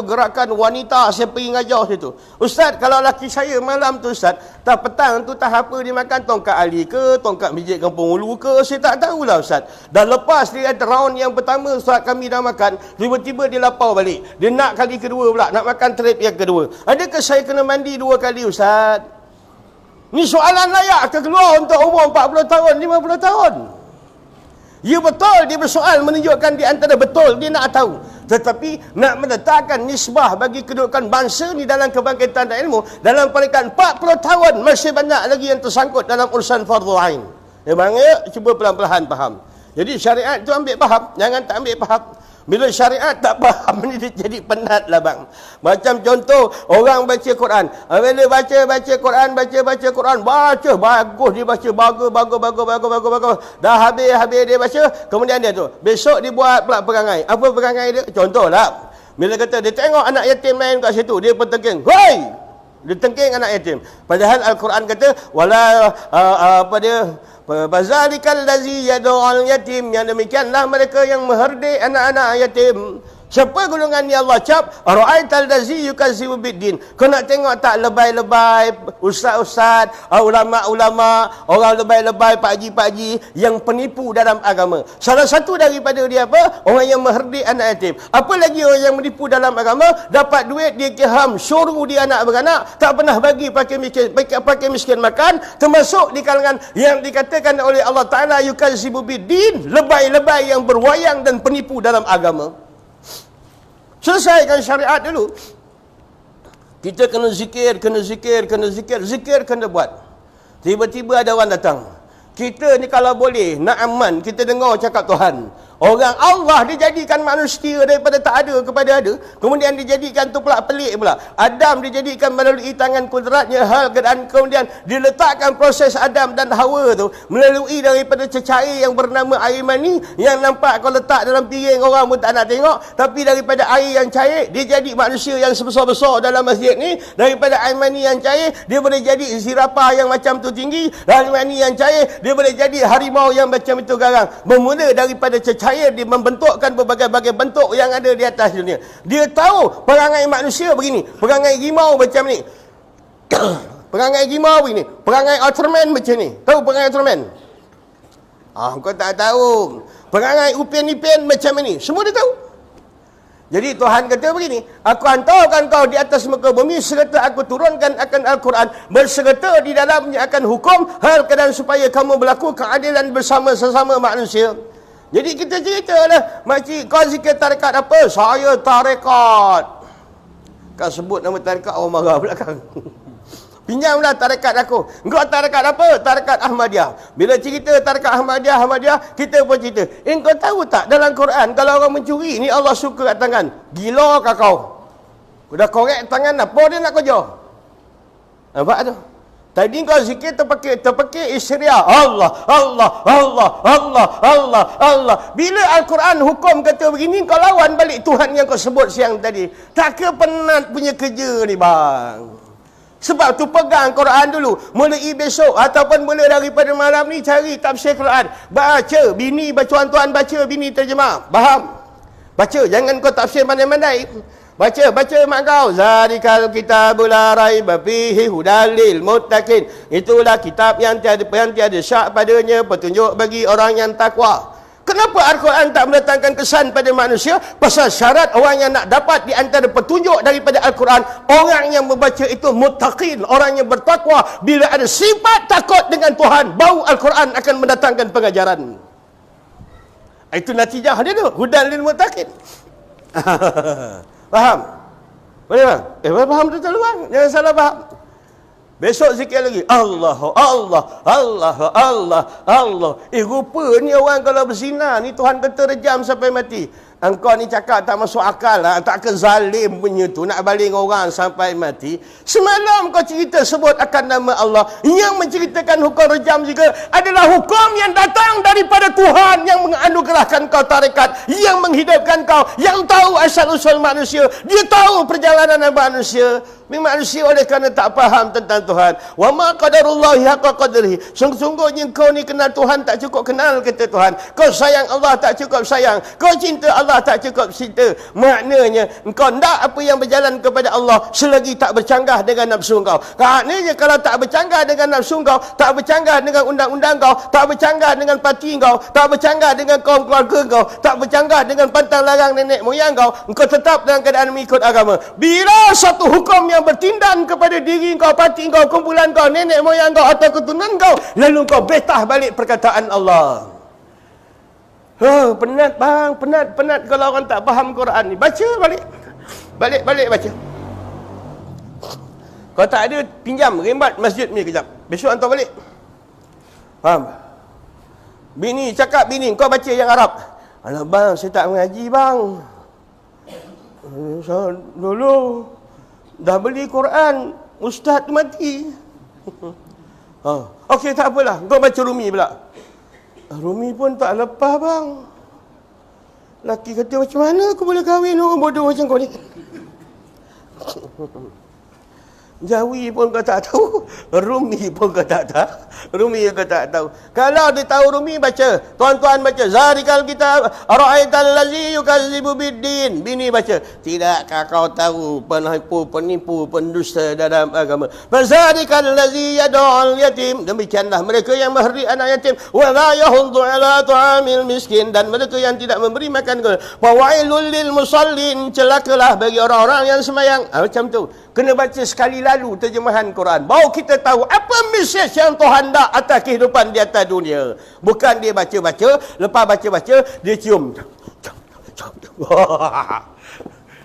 gerakan wanita saya pergi ngajar situ. Ustaz, kalau laki saya malam tu Ustaz, tak petang tu tak apa dia makan tongkat ali ke, tongkat mijit kampung ulu ke, saya tak tahulah Ustaz. Dan lepas dia ada round yang pertama Ustaz kami dah makan, tiba-tiba dia lapar balik. Dia nak kali kedua pula, nak makan trip yang kedua. Adakah saya kena mandi 2 kali Ustaz? Ni soalan layak ke keluar untuk umur 40 tahun, 50 tahun? Ya betul, dia bersoal menunjukkan di antara betul, dia nak tahu. Tetapi nak meletakkan nisbah bagi kedudukan bangsa ni dalam kebangkitan dan ilmu, dalam peringkat 40 tahun masih banyak lagi yang tersangkut dalam urusan fardhu ain. Ya bang, ya, cuba pelan-pelan faham. Jadi syariat tu ambil faham, jangan tak ambil faham. Bila syariat tak faham ni dia jadi penat lah bang. Macam contoh orang baca Quran. Bila baca Quran, baca bagus dia baca bagus. Dah habis dia baca, kemudian dia tu besok dia buat pula perangai. Apa perangai dia? Contohlah. Bila kata dia tengok anak yatim main kat situ, dia pun tengking. Hoi! Dia tengking anak yatim. Padahal Al-Quran kata wala Bazalikal lazi yad'al yatim, yang demikianlah mereka yang mengherdik anak-anak yatim. Siapa golongan ni Allah cap? Ra'aital lazi yukazibu biddin. Kau nak tengok tak lebay-lebay ustaz-ustaz, ulama-ulama, orang lebay-lebay, pak haji yang penipu dalam agama. Salah satu daripada dia apa? Orang yang mengherdik anak yatim. Apa lagi orang yang menipu dalam agama? Dapat duit dia keham, suruh dia anak beranak, tak pernah bagi pakai miskin makan, termasuk di kalangan yang dikatakan oleh Allah Ta'ala yukazibu biddin, lebay-lebay yang berwayang dan penipu dalam agama. Selesaikan syariat dulu. Kita kena zikir, kena buat. Tiba-tiba ada orang datang. Kita ni kalau boleh nak aman, kita dengar cakap Tuhan. Orang Allah dijadikan manusia daripada tak ada kepada ada. Kemudian dijadikan tu pula pelik pula. Adam dijadikan melalui tangan kudratnya hal dan kemudian diletakkan proses Adam dan Hawa tu melalui daripada cecair yang bernama air mani yang nampak kalau letak dalam piring orang pun tak nak tengok. Tapi daripada air yang cair, dia jadi manusia yang sebesar-besar dalam masjid ni. Daripada air mani yang cair, dia boleh jadi zirafah yang macam tu tinggi. Dari mani yang cair, dia boleh jadi harimau yang macam itu garang. Bermula daripada cecair, dia membentukkan berbagai-bagai bentuk yang ada di atas dunia. Dia tahu perangai manusia begini, perangai rimau macam ni. Perangai rimau begini, perangai Ultraman macam ni. Tahu perangai Ultraman? Kau tak tahu. Perangai Upin Ipin macam ni. Semua dia tahu. Jadi Tuhan kata begini, aku hantarkan kau di atas muka bumi serta aku turunkan akan Al-Quran berserta di dalamnya akan hukum hal keadaan supaya kamu berlaku keadilan bersama sesama manusia. Jadi kita ceritalah, makcik kau zikir tarekat apa? Saya tarekat. Kau sebut nama tarekat, orang marah belakang. Pinjamlah tarekat aku. Engkau tarekat apa? Tarekat Ahmadiyah. Bila cerita tarekat Ahmadiyah, kita pun cerita. Engkau tahu tak dalam Quran kalau orang mencuri ni Allah suka kat tangan. Gila kau kau. Dah korek tangan apa dia nak kerja? Nampak tu? Tadi kau zikir terpekik Isria. Allah. Bila Al-Quran hukum kata begini, kau lawan balik Tuhan yang kau sebut siang tadi. Tak ke penat punya kerja ni bang? Sebab tu pegang Quran dulu. Mulai besok ataupun mulai daripada malam ni cari tafsir Quran. Baca, bini baca tuan baca, bini terjemah. Faham? Baca, jangan kau tafsir mandai-mandai. Baca mak kau. Zalikal kitabul la raiba fihi hudal lil muttaqin. Itulah kitab yang tiada syak padanya, petunjuk bagi orang yang takwa. Kenapa Al-Quran tak mendatangkan kesan pada manusia? Pasal syarat orang yang nak dapat di antara petunjuk daripada Al-Quran, orang yang membaca itu muttaqin, orang yang bertakwa. Bila ada sifat takut dengan Tuhan, baru Al-Quran akan mendatangkan pengajaran. Itu natijah dia tu, hudal lil muttaqin. Faham? Boleh bang? Faham betul bang? Jangan salah faham. Besok zikir lagi. Allah. Rupanya orang kalau berzina ni Tuhan kata rejam sampai mati. Engkau ni cakap tak masuk akal lah. Tak ke zalim punya tu. Nak baling orang sampai mati. Semalam kau cerita sebut akan nama Allah. Yang menceritakan hukum rejam juga adalah hukum yang datang daripada Tuhan yang menganugerahkan kau tarekat. Yang menghidupkan kau. Yang tahu asal-usul manusia. Dia tahu perjalanan manusia. Manusia oleh kerana tak faham tentang Tuhan. Wa ma qadarullahi haqqa qadrihi. Sungguh-sungguhnya kau ni kenal Tuhan tak cukup kenal kata Tuhan. Kau sayang Allah tak cukup sayang. Kau cinta Allah tak cukup cinta. Maknanya engkau tak apa yang berjalan kepada Allah selagi tak bercanggah dengan nafsu kau. Maknanya kalau tak bercanggah dengan nafsu kau, tak bercanggah dengan undang-undang kau, tak bercanggah dengan parti kau, tak bercanggah dengan kaum keluarga kau, tak bercanggah dengan pantang larang nenek moyang kau, engkau tetap dalam keadaan mengikut agama. Bila satu hukum yang bertindan kepada diri kau, parti kau, kumpulan kau, nenek moyang kau atau keturunan kau, lalu kau betah balik perkataan Allah. Penat bang, penat kalau orang tak faham Quran ni. Baca balik baca. Kalau tak ada, pinjam rembat masjid ni kejap. Besok hantar balik. Faham? Bini cakap, bini kau baca yang Arab. Alah bang, saya tak mengaji bang. Dulu dah beli Quran, ustaz tu mati. Okey, tak apalah. Kau baca Rumi pula. Rumi pun tak lepas bang. Laki kata macam mana aku boleh kahwin orang bodoh macam kau ni. Jawi pun kau tak tahu, Rumi pun kau tak tahu. Rumi kau tak tahu. Kalau dia tahu Rumi, baca. Tuan-tuan baca. Zalikal kitab ara'aital ladzi yukazzibu biddin. Bini baca. Tidakkah kau tahu penipu, pendusta dalam agama. Zalikal ladzi yad'ul yatim. Demikianlah mereka yang menghardik anak yatim. Wa la yahuddu ala ta'amil miskin. Dan mereka yang tidak memberi makan kepada. Fawailul lil musallin. Celakalah bagi orang-orang yang sembahyang. Macam tu. Kena baca sekali lalu terjemahan Quran. Baru kita tahu apa mesej yang Tuhan nak atas kehidupan di atas dunia. Bukan dia baca-baca, lepas baca-baca, dia cium.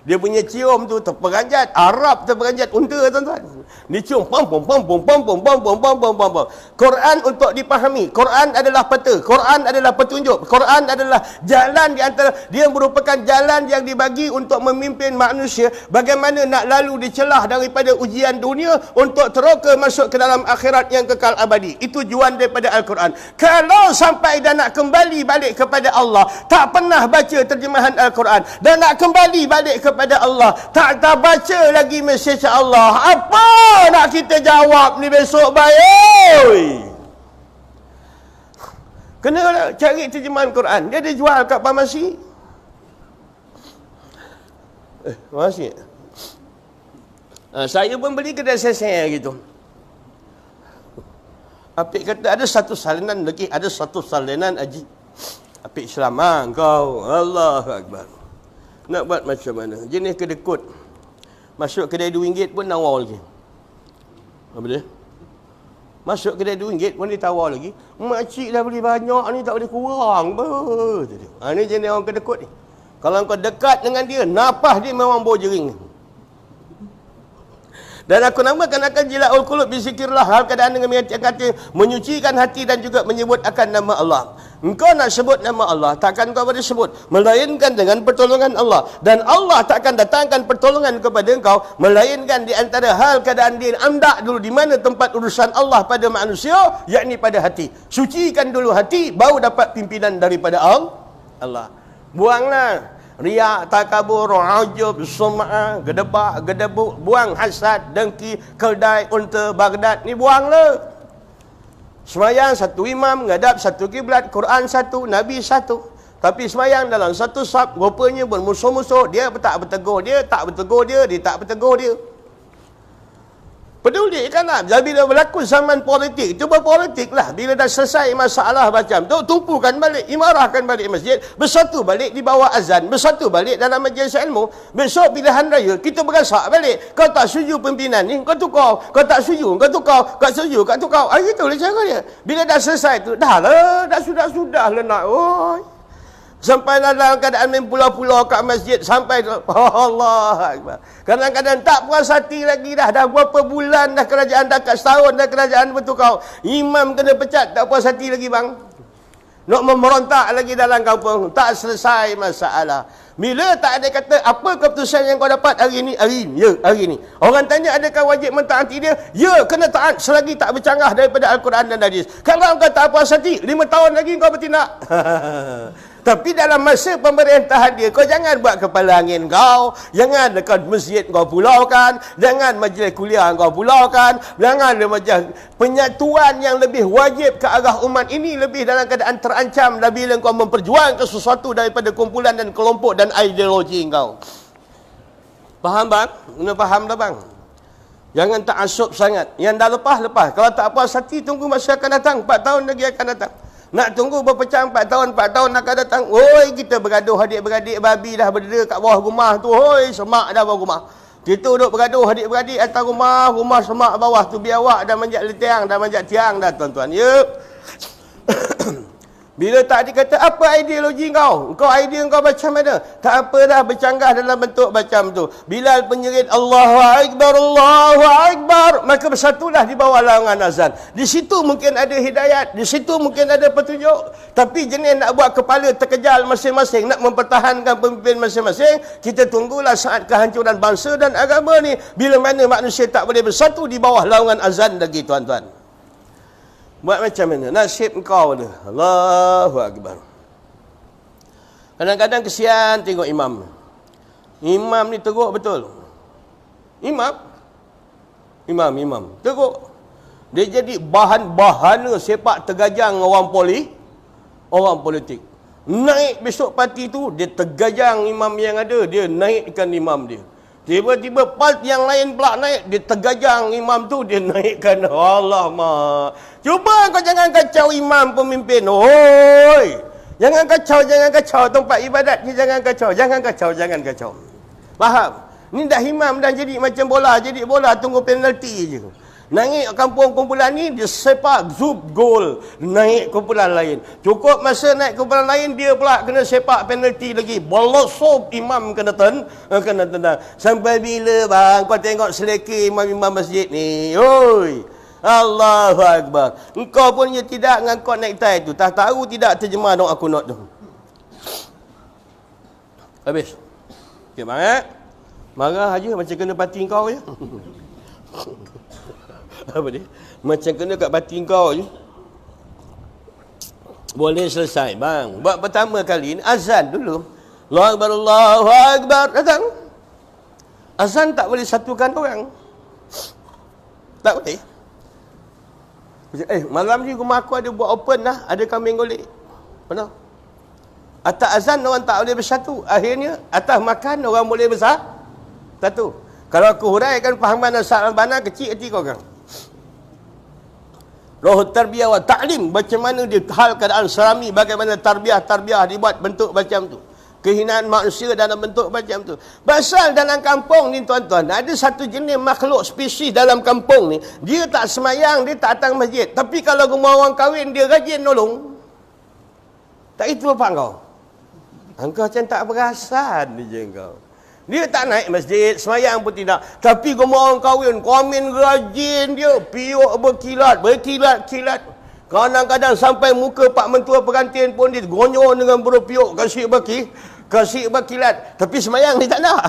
Dia punya cium tu terperanjat. Arab terperanjat unta tuan-tuan. Dicium pom pom pom pom pom pom pom pom pom pom pom. Quran untuk dipahami. Quran adalah peta. Quran adalah petunjuk. Quran adalah jalan di antara, dia merupakan jalan yang dibagi untuk memimpin manusia bagaimana nak lalu dicelah daripada ujian dunia untuk teroka masuk ke dalam akhirat yang kekal abadi. Itu tujuan daripada Al-Quran. Kalau sampai dah nak kembali balik kepada Allah, tak pernah baca terjemahan Al-Quran, dan nak kembali balik kepada Allah, tak baca lagi mesej Allah, apa nak kita jawab ni besok baik? Kena cari terjemahan Quran. Dia ada jual kat farmasi. Farmasi. Saya pun beli kedai seseng gitu. Apik kata ada satu salinan lagi, ada satu salinan haji. Apik selama kau. Allahu Akbar. Nak buat macam mana? Jenis kedekut. Masuk kedai RM2 pun nawar lagi. Apa dia? Masuk kedai RM2 pun ditawar lagi. Makcik dah beli banyak ni, tak boleh kurang pun. Ini jenis orang kedekut ni. Kalau kau dekat dengan dia, nafas dia memang bau jering. Dan aku namakan akan jilaul qulub bizikrillah, hal keadaan dengan kata menyucikan hati dan juga menyebut akan nama Allah. Engkau nak sebut nama Allah, takkan kau boleh sebut melainkan dengan pertolongan Allah. Dan Allah takkan datangkan pertolongan kepada engkau melainkan di antara hal keadaan dia amdak dulu di mana tempat urusan Allah pada manusia, yakni pada hati. Sucikan dulu hati, baru dapat pimpinan daripada Allah. Buanglah riak, takabur, ujub, sum'ah, gedebak, gedebuk, buang hasad, dengki, keldai, unta, Baghdad ni buanglah. Semayang satu imam, ngadap satu kiblat, Quran satu, Nabi satu. Tapi semayang dalam satu saf, rupanya bermusuh-musuh, dia tak bertegur dia, tak bertegur dia, dia tak bertegur dia. Peduli kan lah. Jadi bila berlaku zaman politik, cuba politik lah. Bila dah selesai masalah macam tu, tumpukan balik, imarahkan balik masjid, bersatu balik di bawah azan, bersatu balik dalam majlis ilmu. Besok pilihan raya, kita berasak balik. Kau tak setuju pimpinan ni, kau tukar. Kau tak setuju, kau tukar. Kau setuju, kau tukar. Itulah cara dia. Bila dah selesai tu, dah lah, dah sudah-sudah lah nak. Sampai dalam keadaan main pulau-pulau kat masjid, sampai Allah Akbar. Kadang-kadang tak puas hati lagi dah berapa bulan dah kerajaan, dah kat setahun dah kerajaan bertukar. Imam kena pecat, tak puas hati lagi bang. Nak memerontak lagi dalam kampung, tak selesai masalah. Bila tak ada kata, apa keputusan yang kau dapat hari ni? Hari ni, ya, hari ni. Orang tanya adakah wajib mentaati dia? Ya, kena taat selagi tak bercanggah daripada Al-Quran dan hadis. Kalau kau tak puas hati, 5 tahun lagi kau bertindak. Tapi dalam masa pemerintahan dia, kau jangan buat kepala angin kau. Jangan dekat masjid kau pulaukan. Jangan majlis kuliah kau pulaukan. Jangan majlis penyatuan yang lebih wajib ke arah umat ini lebih dalam keadaan terancam bila kau memperjuangkan sesuatu daripada kumpulan dan kelompok dan ideologi kau. Faham bang? Kena faham dah bang. Jangan tak asup sangat. Yang dah lepas. Kalau tak puas hati, tunggu masa akan datang. 4 tahun lagi akan datang. Nak tunggu berpecah 4 tahun akan datang. Oi, kita bergaduh adik-beradik, babi dah berdiri kat bawah rumah tu. Oi, semak dah bawah rumah. Kita duduk bergaduh adik-beradik atas rumah semak bawah tu. Biar awak dah manjat letiang, dah manjat tiang dah tuan-tuan. Ya. Bila tak dikata, apa ideologi kau? Kau idea kau macam mana? Tak apa dah, bercanggah dalam bentuk macam tu. Bilal penyerit Allahu Akbar, Allahu Akbar. Maka bersatulah di bawah laungan azan. Di situ mungkin ada hidayat. Di situ mungkin ada petunjuk. Tapi jenis nak buat kepala terkejal masing-masing, nak mempertahankan pemimpin masing-masing, kita tunggulah saat kehancuran bangsa dan agama ni. Bila mana manusia tak boleh bersatu di bawah laungan azan lagi tuan-tuan. Buat macam mana? Nasib engkau tu. Allahu Akbar. Kadang-kadang kesian tengok imam. Imam ni teruk betul. Imam. Teruk. Dia jadi bahan-bahana sepak tergajang orang politik. Naik besok parti tu, dia tergajang imam yang ada. Dia naikkan imam dia. Tiba-tiba part yang lain pula naik, dia tergajang imam tu, dia naikkan. Allah mak. Cuba kau jangan kacau imam pemimpin. Oi. Jangan kacau tempat ibadat ni, jangan kacau. Faham? Ni dah imam dah jadi macam bola, tunggu penalti je. Naik kampung kumpulan ni, dia sepak zub gol. Naik kumpulan lain. Cukup masa naik kumpulan lain, dia pula kena sepak penalti lagi. Bolosop imam kena tendang. Sampai bila bang kau tengok seleki imam-imam masjid ni? Oi. Allahu Akbar. Engkau punya tidak ngangkut naik tai tu. Tak tahu tidak terjemah doa kunut tu. Habis. Okay, bang marah aja macam kena pati kau je. Apa dia? Macam kena kat batin kau je. Boleh selesai bang. Buat pertama kali ni azan dulu. Allahu Akbar, Allahu Akbar. Datang. Azan tak boleh satukan orang. Tak boleh. Malam ni rumah aku ada buat open dah. Ada kambing golek. Benar? Atas azan orang tak boleh bersatu. Akhirnya atas makan orang boleh satu. Kalau aku huraikan fahaman asal bana kecil hati kau kan. Roh tarbiyah wa ta'lim, macam mana dia hal keadaan serami, bagaimana tarbiyah dibuat bentuk macam tu. Kehinaan manusia dalam bentuk macam tu. Pasal dalam kampung ni tuan-tuan, ada satu jenis makhluk spesies dalam kampung ni, dia tak semayang, dia tak datang masjid. Tapi kalau rumah orang kahwin, dia rajin nolong. Tak itu apa kau? Engkau macam tak perasan je kau. Dia tak naik masjid, semayang pun tidak. Tapi rumah orang kahwin, komen rajin dia. Piuk berkilat. Kadang-kadang sampai muka Pak Mentua Pengantin pun dia gonyor dengan berpiuk. Kasih berkilat. Tapi semayang dia tak nak.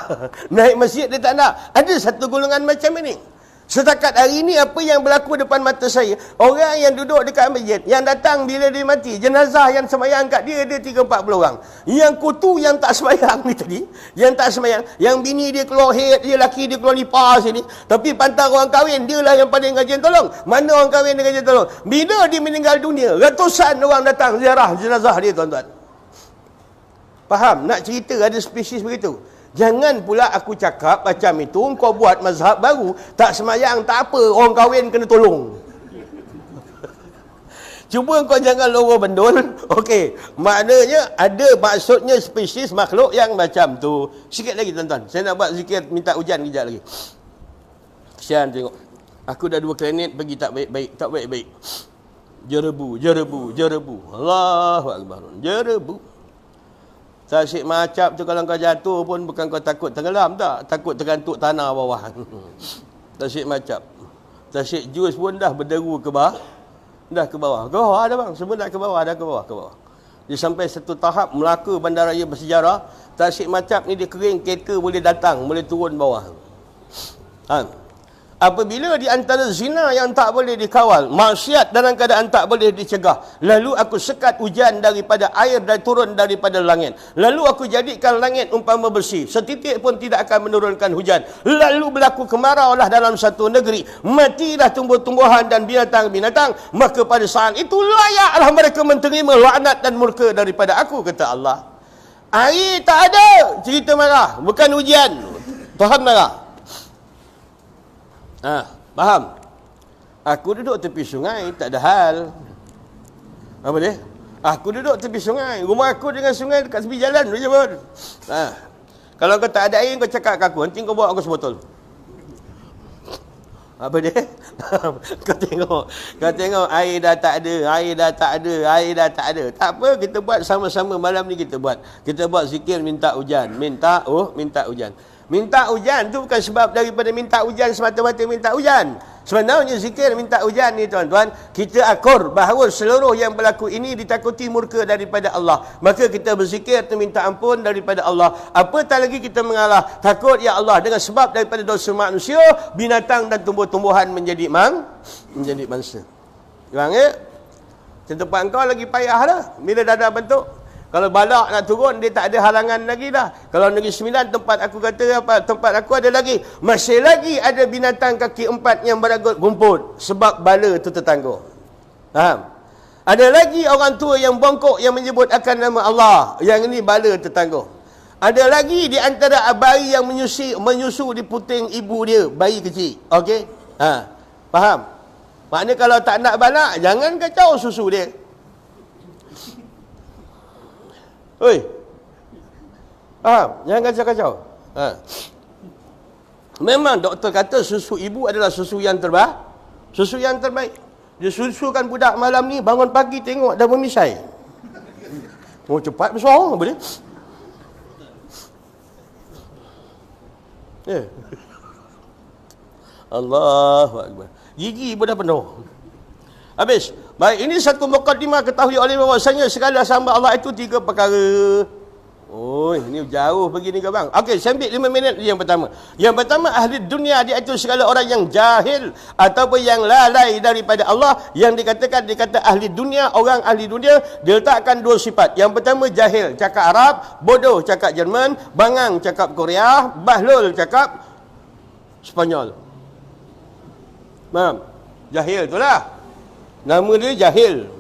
Naik masjid dia tak nak. Ada satu golongan macam ini. Setakat hari ini apa yang berlaku depan mata saya, orang yang duduk dekat masjid, yang datang bila dia mati, jenazah yang semayang kat dia, ada 3-40 orang. Yang kutu yang tak semayang ni tadi, yang tak semayang, yang bini dia keluar head, dia laki dia keluar lipas sini, tapi pantang orang kahwin, dia lah yang paling rajin tolong. Mana orang kahwin dia rajin tolong? Bila dia meninggal dunia, ratusan orang datang ziarah jenazah dia tuan-tuan. Faham? Nak cerita ada spesies begitu. Jangan pula aku cakap macam itu, kau buat mazhab baru, tak semayang, tak apa, orang kahwin kena tolong. Cuba kau jangan loro bendul. Okey, maknanya ada maksudnya spesies makhluk yang macam tu. Sikit lagi tuan-tuan, saya nak buat zikir minta hujan kejap lagi. Kesian tengok. Aku dah 2 klarinet pergi tak baik-baik. Jerebu. Allahu Akbar. Jerebu. Tasik macap tu kalau kau jatuh pun bukan kau takut tenggelam tak. Takut tergantuk tanah bawah. Tasik macap. Tasik jus pun dah berderu ke bawah. Dah ke bawah. Ke bawah dah bang. Semua dah ke bawah. Dia sampai satu tahap Melaka bandaraya bersejarah. Tasik macap ni dia kering, kereta boleh datang, boleh turun bawah. Apabila di antara zina yang tak boleh dikawal, maksiat dalam keadaan tak boleh dicegah, lalu aku sekat hujan daripada air dan turun daripada langit. Lalu aku jadikan langit umpama bersih, setitik pun tidak akan menurunkan hujan. Lalu berlaku kemarau lah dalam satu negeri, matilah tumbuh-tumbuhan dan binatang-binatang. Maka pada saat itu layaklah mereka menerima laknat dan murka daripada aku, kata Allah. Air tak ada, cerita marah, bukan hujan. Tuhan marah. Faham? Aku duduk tepi sungai, tak ada hal. Apa dia? Aku duduk tepi sungai. Rumah aku dengan sungai dekat tepi jalan je pun. Kalau kau tak ada air, kau cakap kat aku, nanti kau bawa aku sebotol. Apa dia? Kau tengok air dah tak ada. Tak apa, kita buat sama-sama malam ni kita buat. Kita buat zikir minta hujan. Minta hujan. Minta hujan tu bukan sebab daripada minta hujan semata-mata minta hujan. Sebenarnya zikir minta hujan ni tuan-tuan, kita akur bahawa seluruh yang berlaku ini ditakuti murka daripada Allah. Maka kita berzikir tu minta ampun daripada Allah. Apatah lagi kita mengalah, takut ya Allah dengan sebab daripada dosa manusia, binatang dan tumbuh-tumbuhan menjadi mangsa. Faham ya? Tempat kau lagi payah dah bila dah ada bentuk. Kalau balak nak turun, dia tak ada halangan lagi dah. Kalau Negeri Sembilan, tempat aku kata apa? Tempat aku ada lagi. Masih lagi ada binatang kaki 4 yang beragut rumput. Sebab bala tu tertangguh. Faham? Ada lagi orang tua yang bongkok yang menyebut akan nama Allah. Yang ini bala tertangguh. Ada lagi di antara bayi yang menyusu di puting ibu dia. Bayi kecil. Okey? Faham? Maknanya kalau tak nak balak, jangan kacau susu dia. Oi. Faham? Jangan kacau-kacau. Memang doktor kata susu ibu adalah susu yang Susu yang terbaik. Dia susukan budak malam ni, bangun pagi tengok dah bermisai. Oh, cepat besar boleh. Allahu Akbar. Gigi pun dah penuh. Habis. Baik, ini satu mukadimah ketahui oleh bahawasanya segala samba Allah itu 3 perkara. Oh, ini jauh pergi ni ke bang. Okey, saya ambil 5 minit yang pertama. Yang pertama, ahli dunia dia itu segala orang yang jahil ataupun yang lalai daripada Allah, yang dikatakan ahli dunia, orang ahli dunia dia letakkan 2 sifat. Yang pertama jahil, cakap Arab, bodoh cakap Jerman, bangang cakap Korea, bahlul cakap Spanyol. Faham? Jahil itulah. Nama dia jahil.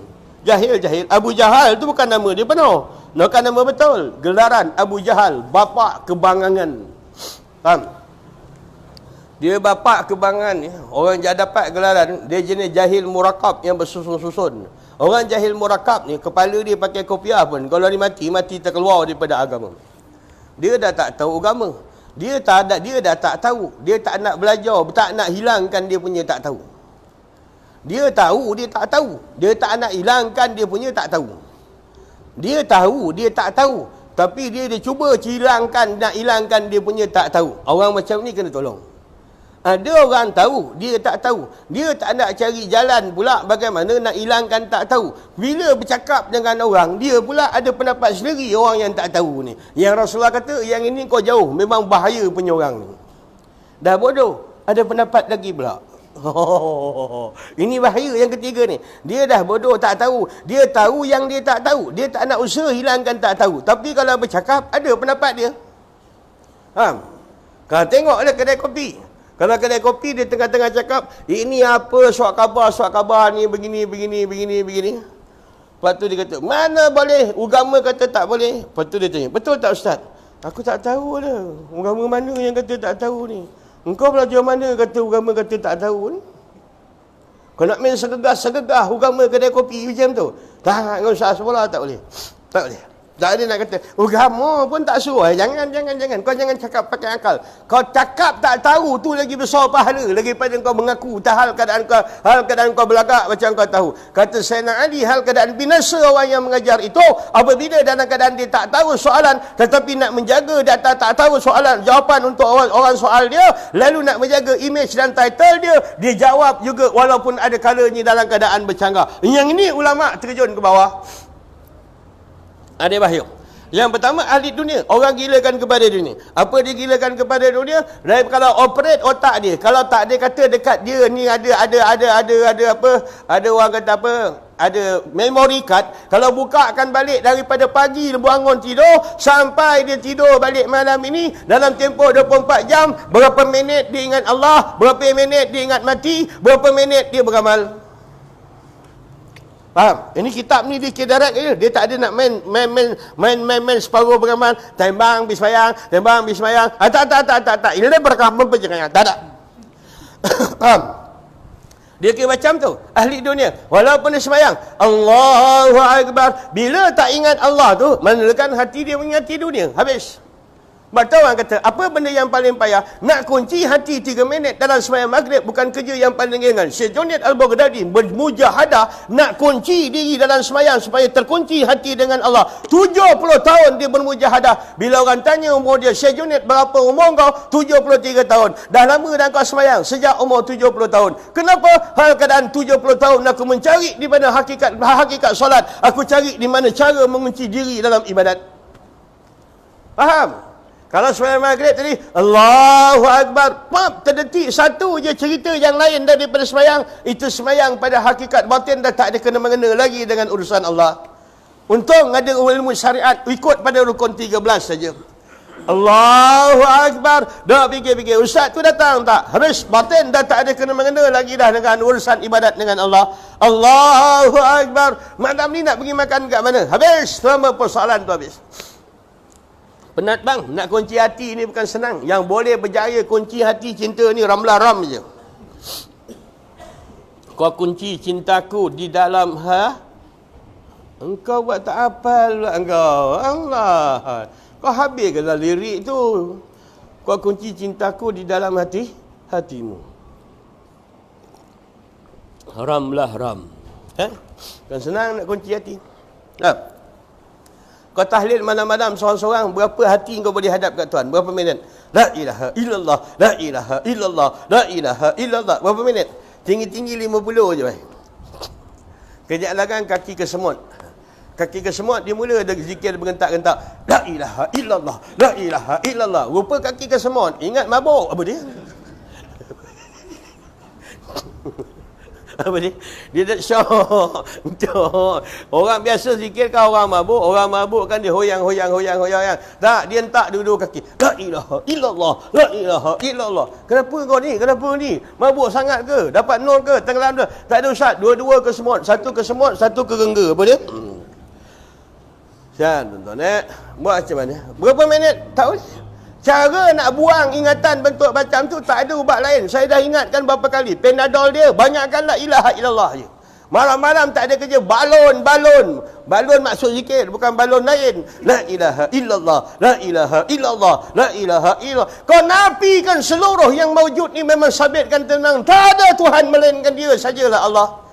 Jahil. Abu Jahal tu bukan nama dia penuh. Bukan nama betul. Gelaran Abu Jahal, bapa kebangangan. Faham? Dia bapa kebangangan. Orang yang dapat gelaran, dia jenis jahil murakab yang bersusun-susun. Orang jahil murakab ni, kepala dia pakai kopiah pun, kalau dia mati terkeluar daripada agama. Dia dah tak tahu agama. Dia dah tak tahu. Dia tak nak belajar, tak nak hilangkan dia punya tak tahu. Dia tahu, dia tak tahu. Dia tak nak hilangkan dia punya tak tahu. Dia tahu, dia tak tahu. Tapi dia cuba nak hilangkan dia punya tak tahu. Orang macam ni kena tolong. Ada orang tahu, dia tak tahu. Dia tak nak cari jalan pula bagaimana nak hilangkan tak tahu. Bila bercakap dengan orang, dia pula ada pendapat sendiri orang yang tak tahu ni. Yang Rasulullah kata, yang ini kau jauh. Memang bahaya punya orang ni. Dah bodoh, ada pendapat lagi pula. Ini bahaya yang ketiga ni. Dia dah bodoh tak tahu. Dia tahu yang dia tak tahu. Dia tak nak usaha hilangkan tak tahu. Tapi kalau bercakap, ada pendapat dia. Kalau tengoklah kedai kopi. Kalau kedai kopi dia tengah-tengah cakap, ini apa surat khabar ni begini. Lepas tu dia kata, mana boleh? Agama kata tak boleh. Lepas tu dia tanya, betul tak Ustaz? Aku tak tahu lah. Agama mana yang kata tak tahu ni? Engkau belajar mana kata agama kata tak tahu ni? Kau nak main segegah agama kedai kopi macam tu? Tak, kau usah sekolah tak boleh. Tak boleh. Tak ada nak kata, agama pun tak suruh. Jangan. Kau jangan cakap pakai akal. Kau cakap tak tahu tu lagi besar pahala. Lagi pada kau mengaku hal keadaan kau belagak macam kau tahu. Kata Sayyidina Ali, hal keadaan binasa orang yang mengajar itu apabila dalam keadaan dia tak tahu soalan, tetapi nak menjaga data tak tahu soalan, jawapan untuk orang soal dia, lalu nak menjaga image dan title dia jawab juga walaupun ada kalanya dalam keadaan bercanggah. Yang ini ulama terjun ke bawah. Ada bahaya. Yang pertama, ahli dunia. Orang gilakan kepada dunia. Apa dia gilakan kepada dunia? Kalau operate otak dia. Kalau tak, dia kata dekat dia ni ada apa? Ada orang kata apa? Ada memory card. Kalau buka akan balik daripada pagi dia bangun tidur sampai dia tidur balik malam ini dalam tempoh 24 jam. Berapa minit dia ingat Allah, berapa minit dia ingat mati, berapa minit dia beramal. Faham? Ini kitab ni dia kedarat je. Dia tak ada nak main separuh beramal. Tembang bis sembahyang. Tak. Ini dia berkah mempercayai. Tak ada. Faham? Dia kira macam tu. Ahli dunia. Walaupun dia sembahyang. Allahu Akbar. Bila tak ingat Allah tu, manakala hati dia mengingati dunia. Habis. Betul orang kata, apa benda yang paling payah? Nak kunci hati 3 minit dalam sembahyang maghrib bukan kerja yang paling ringan. Syekh Junaid Al-Baghdadi bermujahadah nak kunci diri dalam sembahyang supaya terkunci hati dengan Allah. 70 tahun dia bermujahadah. Bila orang tanya umur dia, Syekh Junaid berapa umur kau? 73 tahun. Dah lama dah kau sembahyang? Sejak umur 70 tahun. Kenapa? Hal keadaan 70 tahun aku mencari di mana hakikat solat. Aku cari di mana cara mengunci diri dalam ibadat. Faham? Kalau sembahyang maghrib tadi, Allahu Akbar, terdetik satu je cerita yang lain daripada sembahyang. Itu sembahyang pada hakikat batin dah tak ada kena-mengena lagi dengan urusan Allah. Untung ada ilmu syariat, ikut pada rukun 13 saja. Allahu Akbar, dah fikir-fikir, ustaz tu datang tak? Habis batin dah tak ada kena-mengena lagi dah dengan urusan ibadat dengan Allah. Allahu Akbar, malam ni nak pergi makan kat mana? Habis, selama persoalan tu habis. Penat bang, nak kunci hati ni bukan senang. Yang boleh berjaya kunci hati cinta ni Ramlah je. Kau kunci cintaku di dalam engkau buat tak hafal pula engkau. Allah. Kau habis ke dalam lirik tu? Kau kunci cintaku di dalam hatimu. Haram lah haram. Kan senang nak kunci hati. Kau tahlil malam-malam seorang-seorang, berapa hati kau boleh hadap kat Tuhan? Berapa minit? La ilaha illallah, la ilaha illallah, la ilaha illallah. Berapa minit? Tinggi-tinggi 50 je, baik. Kejap lagi kaki kesemut. Kaki kesemut dia mula ada zikir bergentak-gentak. La ilaha illallah, la ilaha illallah. Rupa kaki kesemut. Ingat mabuk apa dia? Apa dia? Dia tak syok. Orang biasa zikir kan orang mabuk. Orang mabuk kan dia hoyang. Tak, dia hentak dua-dua kaki. La ilaha illallah, la ilaha illallah. Kenapa kau ni? Kenapa ni? Mabuk sangat ke? Dapat nol ke? Tenggelam ke? Tak ada ustaz. Dua-dua ke semut. Satu ke semut, satu ke rengga. Apa dia? Tuan-tuan, buat macam mana? Berapa minit? Tak boleh. Cara nak buang ingatan bentuk macam tu tak ada ubat lain. Saya dah ingatkan berapa kali. Panadol dia banyakkan la ilaha illallah je. Malam-malam tak ada kerja. Balon. Balon maksud zikir, bukan balon lain. La ilaha illallah, la ilaha illallah, la ilaha illallah. Kau nafikan seluruh yang mawjud ni memang sabitkan tenang. Tak ada Tuhan melainkan dia sajalah Allah.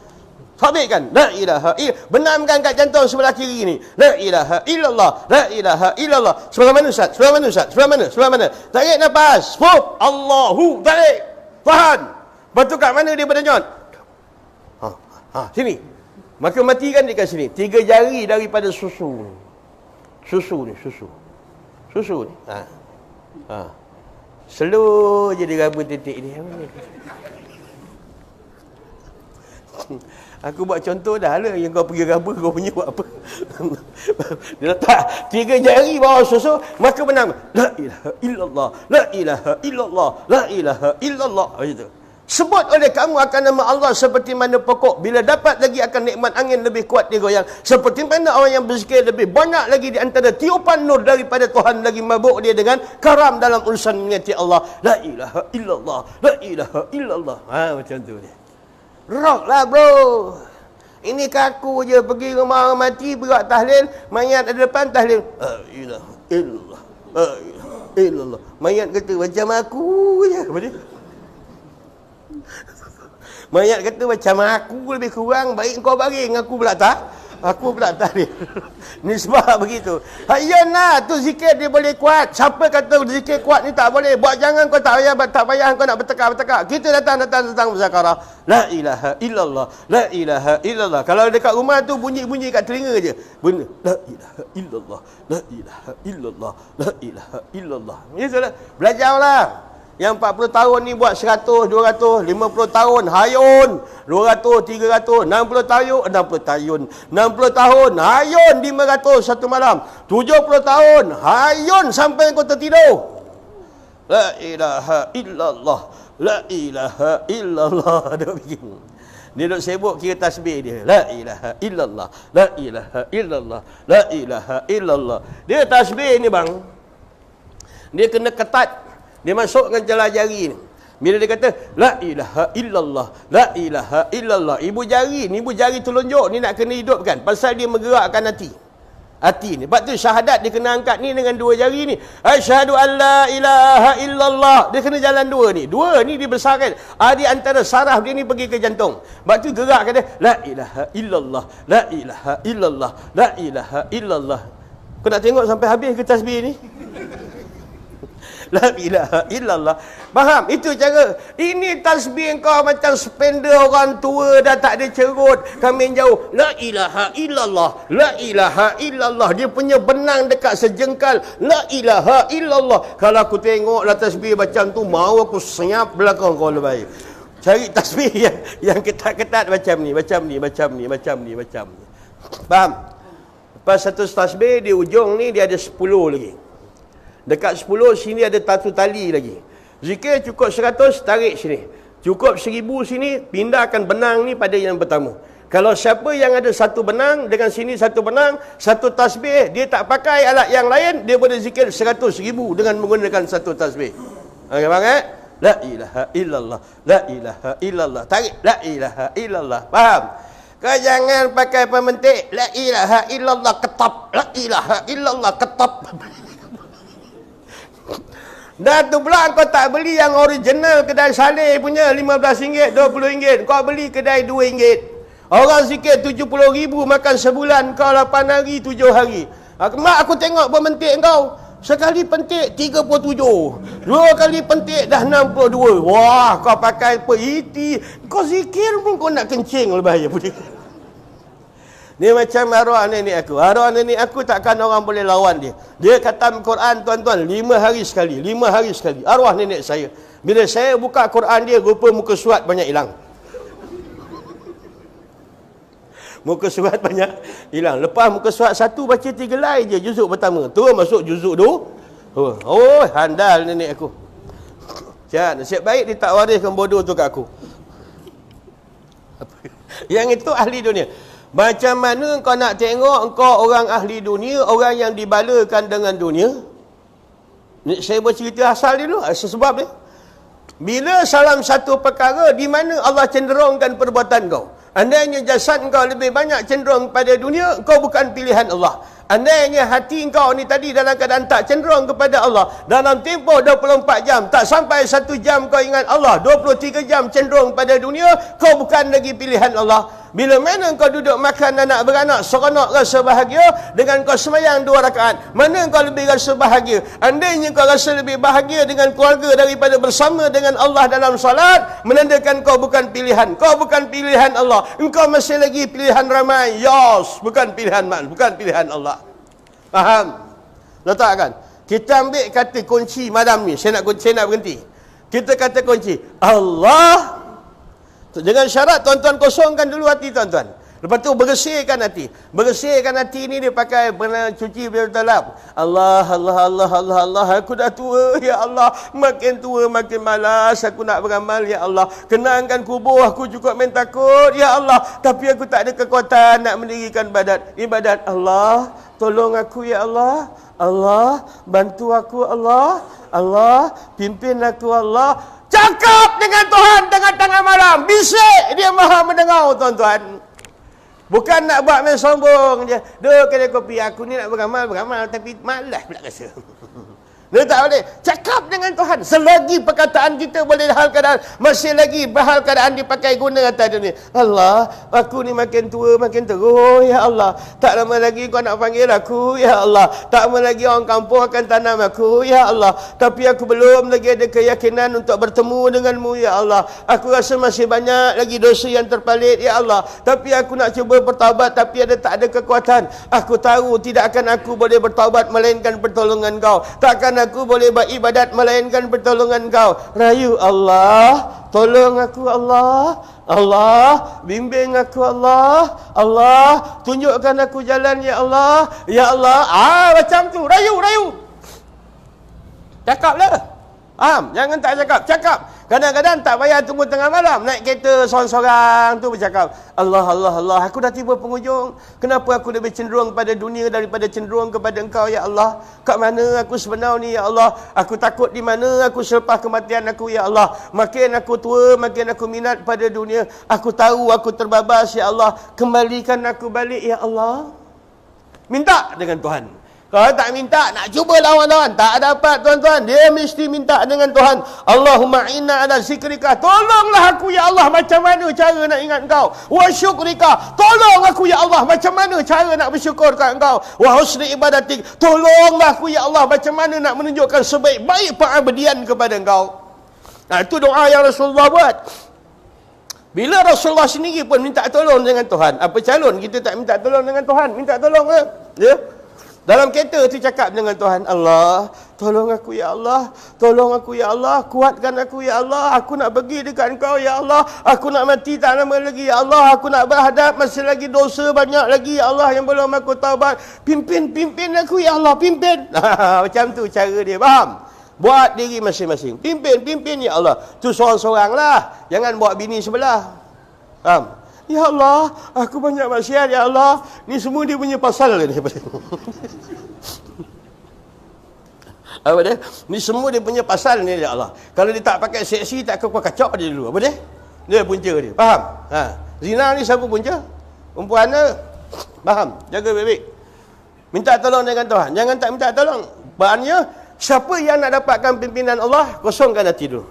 Sabitkan. La ilaha illallah. Benamkan kat jantung sebelah kiri ni. La ilaha illallah. La ilaha illallah. Sebelah mana Ustaz? Sebelah mana Ustaz? Sebelah mana? Sebelah mana? Tarik nafas. Fuh. Allahu. Tarik. Tahan. Lepas tu kat mana dia berdenyut? Sini. Maka matikan dia kat sini. 3 jari daripada susu. Susu ni. Susu ni. Slow je dia raba titik dia. Aku buat contoh dah lah. Yang kau pergi raba, kau punya buat apa? Dia letak 3 jari bawah susu, maka menang. La ilaha illallah, la ilaha illallah, la ilaha illallah. Macam tu. Sebut oleh kamu akan nama Allah seperti mana pokok. Bila dapat lagi akan nikmat angin lebih kuat digoyang. Seperti mana orang yang berzikir lebih banyak lagi di antara tiupan nur daripada Tuhan lagi mabuk dia dengan karam dalam urusan mengingati Allah. La ilaha illallah, la ilaha illallah. Macam tu dia. Rock lah bro. Ini kaku je. Pergi rumah orang mati, berat tahlil. Mayat ada depan tahlil. La ilaha illallah, la ilaha illallah. Mayat kata macam aku je. Apa dia? Mayat kata macam aku lebih kurang. Baik kau baring, aku pula tak. Aku pula tahlil. Nisbah begitu. Hayana tu zikir dia boleh kuat. Siapa kata zikir kuat ni tak boleh? Buat jangan kau tak payah kau nak bertekak. Kita datang berzakarah. La ilaha illallah, la ilaha illallah. Kalau dekat rumah tu bunyi kat telinga je. Bunyi la ilaha illallah, la ilaha illallah, la ilaha illallah. Ni salah. Belajarlah. Yang 40 tahun ni buat 100, 200, 50 tahun, hayun, 200, 300, 60 tahun, 60 tahun, hayun 500 satu malam, 70 tahun, hayun sampai kau tertidur. La ilaha illallah, la ilaha illallah. Dia bikin. Dia duduk sibuk kira tasbih dia. La ilaha illallah, la ilaha illallah, la ilaha illallah. Dia tasbih ni bang, dia kena ketat. Dia masukkan celah jari ni. Bila dia kata la ilaha illallah, la ilaha illallah, ibu jari telunjuk ni nak kena hidupkan pasal dia menggerakkan hati ni. Sebab tu syahadat dia kena angkat ni dengan 2 jari ni. Asyhadu an la ilaha illallah. Dia kena jalan 2 ni. 2 ni dibesarkan. Di antara saraf dia ni pergi ke jantung. Sebab tu gerak kata la ilaha illallah, la ilaha illallah, la ilaha illallah. Kau nak tengok sampai habis ke tasbih ni? La ilaha illallah. Faham? Itu cara. Ini tasbih kau macam spender orang tua dah tak ada cerut. Kambing jauh. La ilaha illallah. La ilaha illallah. Dia punya benang dekat sejengkal. La ilaha illallah. Kalau aku tengoklah tasbih macam tu, mau aku senyap belakang kau lebih. Cari tasbih yang ketat-ketat macam ni. Faham? Lepas satu tasbih, di ujung ni dia ada 10 lagi. Dekat 10 sini ada satu tali lagi. Zikir cukup 100, tarik sini. Cukup 1000 sini, pindahkan benang ni pada yang pertama. Kalau siapa yang ada satu benang, dengan sini satu benang, satu tasbih, dia tak pakai alat yang lain, dia boleh zikir 100,000 dengan menggunakan satu tasbih. Okay, faham eh? La ilaha illallah, la ilaha illallah. Tarik, la ilaha illallah. Faham? Kau jangan pakai pementik. La ilaha illallah ketap. La ilaha illallah ketap. Dah tu pula kau tak beli yang original kedai Saleh punya RM15, RM20. Kau beli kedai RM2. Orang sikit RM70,000 makan sebulan, kau 8 hari, 7 hari. Mak aku tengok pementik kau. Sekali pentik 37. Dua kali pentik dah 62. Wah, kau pakai apa? Iti. Kau zikir pun kau nak kencing lepas ya. Ni macam arwah nenek aku. Arwah nenek aku takkan orang boleh lawan dia. Dia khatam Quran tuan-tuan 5 hari sekali. 5 hari sekali. Arwah nenek saya. Bila saya buka Quran dia, rupa muka surat banyak hilang. Muka surat banyak hilang. Lepas muka surat satu baca 3 helai je juzuk pertama. Terus masuk juzuk 2. Oh, handal nenek aku. Nasib baik dia tak wariskan bodoh tu kat aku. Yang itu ahli dunia. Macam mana kau nak tengok kau orang ahli dunia, orang yang dibalakan dengan dunia? Ni saya bercerita asal dia dulu, sebab dia. Bila salam satu perkara, di mana Allah cenderungkan perbuatan kau? Andainya jasad kau lebih banyak cenderung pada dunia, kau bukan pilihan Allah. Andainya hati kau ni tadi dalam keadaan tak cenderung kepada Allah, dalam tempoh 24 jam, tak sampai 1 jam kau ingat Allah, 23 jam cenderung pada dunia, kau bukan lagi pilihan Allah. Bila mana kau duduk makan anak beranak, seronok rasa bahagia, dengan kau semayang 2 rakaat, mana kau lebih rasa bahagia? Andainya kau rasa lebih bahagia dengan keluarga daripada bersama dengan Allah dalam salat, menandakan kau bukan pilihan. Kau bukan pilihan Allah. Engkau masih lagi pilihan ramai. Yos, bukan pilihan man, bukan pilihan Allah. Faham? Letak kan? Kita ambil kata kunci malam ni. Saya nak berhenti. Kita kata kunci Allah. Dengan syarat tuan-tuan kosongkan dulu hati tuan-tuan. Lepas tu bersihkan hati. Bersihkan hati ni dia pakai pernah cuci bertalab. Allah, Allah, Allah, Allah, Allah. Aku dah tua, ya Allah. Makin tua, makin malas. Aku nak beramal, ya Allah. Kenangkan kubur, aku cukup main takut, ya Allah. Tapi aku tak ada kekuatan nak mendirikan ibadat. Allah, tolong aku, ya Allah. Allah, bantu aku, Allah. Allah, pimpin aku, Allah. Cakap dengan Tuhan dengan tengah malam. Bisik, dia maha mendengar tuan-tuan. Bukan nak buat main sombong je. Duk kedai kopi, aku ni nak beramal, tapi malas pula rasa. Dia tak boleh. Cakap dengan Tuhan. Selagi perkataan kita boleh hal keadaan, masih lagi hal keadaan dipakai guna atas dunia. Allah, aku ni makin tua, makin teruk, ya Allah. Tak lama lagi kau nak panggil aku, ya Allah. Tak lama lagi orang kampung akan tanam aku, ya Allah. Tapi aku belum lagi ada keyakinan untuk bertemu denganmu, ya Allah. Aku rasa masih banyak lagi dosa yang terpalit, ya Allah. Tapi aku nak cuba bertaubat, tapi tak ada kekuatan. Aku tahu tidak akan aku boleh bertaubat melainkan pertolongan kau. Takkan aku boleh beribadat melainkan pertolongan kau. Rayu Allah, tolong aku Allah. Allah, bimbing aku Allah. Allah, tunjukkan aku jalan, ya Allah. Ya Allah. Macam tu. Rayu. Cakaplah. Faham? Jangan tak cakap. Cakap. Kadang-kadang tak payah tunggu tengah malam. Naik kereta seorang-seorang tu bercakap. Allah, Allah, Allah. Aku dah tiba penghujung. Kenapa aku lebih cenderung pada dunia daripada cenderung kepada Engkau, ya Allah? Kat mana aku sebenar ni, ya Allah? Aku takut di mana aku selepas kematian aku, ya Allah? Makin aku tua, makin aku minat pada dunia. Aku tahu aku terbabas, ya Allah. Kembalikan aku balik, ya Allah. Minta dengan Tuhan. Kalau tak minta, nak cuba lawan-lawan, tak dapat tuan-tuan. Dia mesti minta dengan Tuhan. Allahumma inna ala zikrika. Tolonglah aku, ya Allah, macam mana cara nak ingat Engkau. Wa syukrika. Tolong aku, ya Allah, macam mana cara nak bersyukur kat Engkau. Wa husni ibadatik. Tolonglah aku, ya Allah, macam mana nak menunjukkan sebaik-baik pengabdian kepada Engkau. Nah, itu doa yang Rasulullah buat. Bila Rasulullah sendiri pun minta tolong dengan Tuhan. Apa calon kita tak minta tolong dengan Tuhan? Minta tolong ke? Ya? Dalam kereta tu cakap dengan Tuhan, Allah, tolong aku, ya Allah. Tolong aku, ya Allah. Kuatkan aku, ya Allah. Aku nak pergi dekat Engkau, ya Allah. Aku nak mati tak lama lagi, ya Allah. Aku nak berhadap, masih lagi dosa banyak lagi, ya Allah, yang belum aku taubat. Pimpin aku, ya Allah. Pimpin. Macam tu cara dia, faham? Buat diri masing-masing. Pimpin, ya Allah. Tu seorang-seorang lah. Jangan buat bini sebelah. Faham? Ya Allah, aku banyak maksiat, ya Allah. Ni semua dia punya pasal ni. Apa dia? Ni semua dia punya pasal ni, ya Allah. Kalau dia tak pakai seksi, tak kacau dia dulu. Apa dia? Dia punca dia. Faham? Zina ni siapa punca? Perempuan ke? Faham? Jaga baik-baik. Minta tolong dengan Tuhan. Jangan tak minta tolong. Bahannya, siapa yang nak dapatkan pimpinan Allah, kosongkan hati dulu.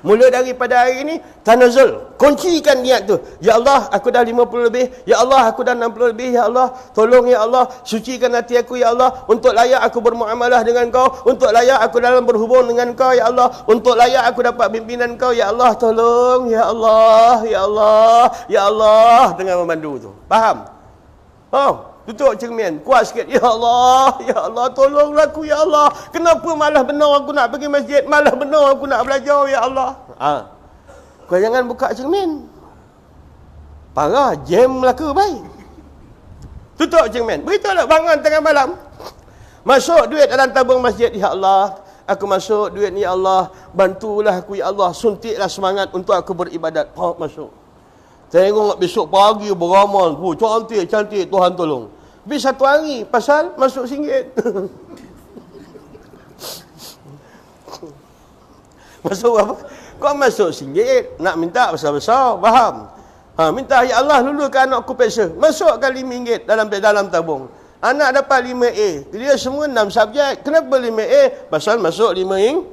Mula daripada hari ini, tanazul. Kuncikan niat tu. Ya Allah, aku dah 50 lebih. Ya Allah, aku dah 60 lebih. Ya Allah, tolong ya Allah. Sucikan hati aku ya Allah. Untuk layak aku bermuamalah dengan kau. Untuk layak aku dalam berhubung dengan kau ya Allah. Untuk layak aku dapat pimpinan kau ya Allah. Tolong ya Allah. Ya Allah. Ya Allah. Dengan memandu tu. Faham? Oh. Tutup cermin, kuat sikit. Ya Allah, tolonglah aku ya Allah. Kenapa malah benar aku nak pergi masjid, malah benar aku nak belajar ya Allah. Kau jangan buka cermin. Parah, jam Melaka baik. Tutup cermin. Beritahulah bangun tengah malam. Masuk duit dalam tabung masjid, ya Allah. Aku masuk duit ni ya Allah. Bantulah aku ya Allah. Suntiklah semangat untuk aku beribadat. Masuk. Tengok besok pagi beramal. Cantik, Tuhan tolong. Habis satu hari, pasal masuk RM1. Masuk apa? Kau masuk RM1. Nak minta besar-besar, faham? Minta, ya Allah, lulukan anak aku peksa. Masukkan RM5 dalam tabung. Anak dapat 5A. Dia semua 6 subjek. Kenapa 5A? Pasal masuk RM5.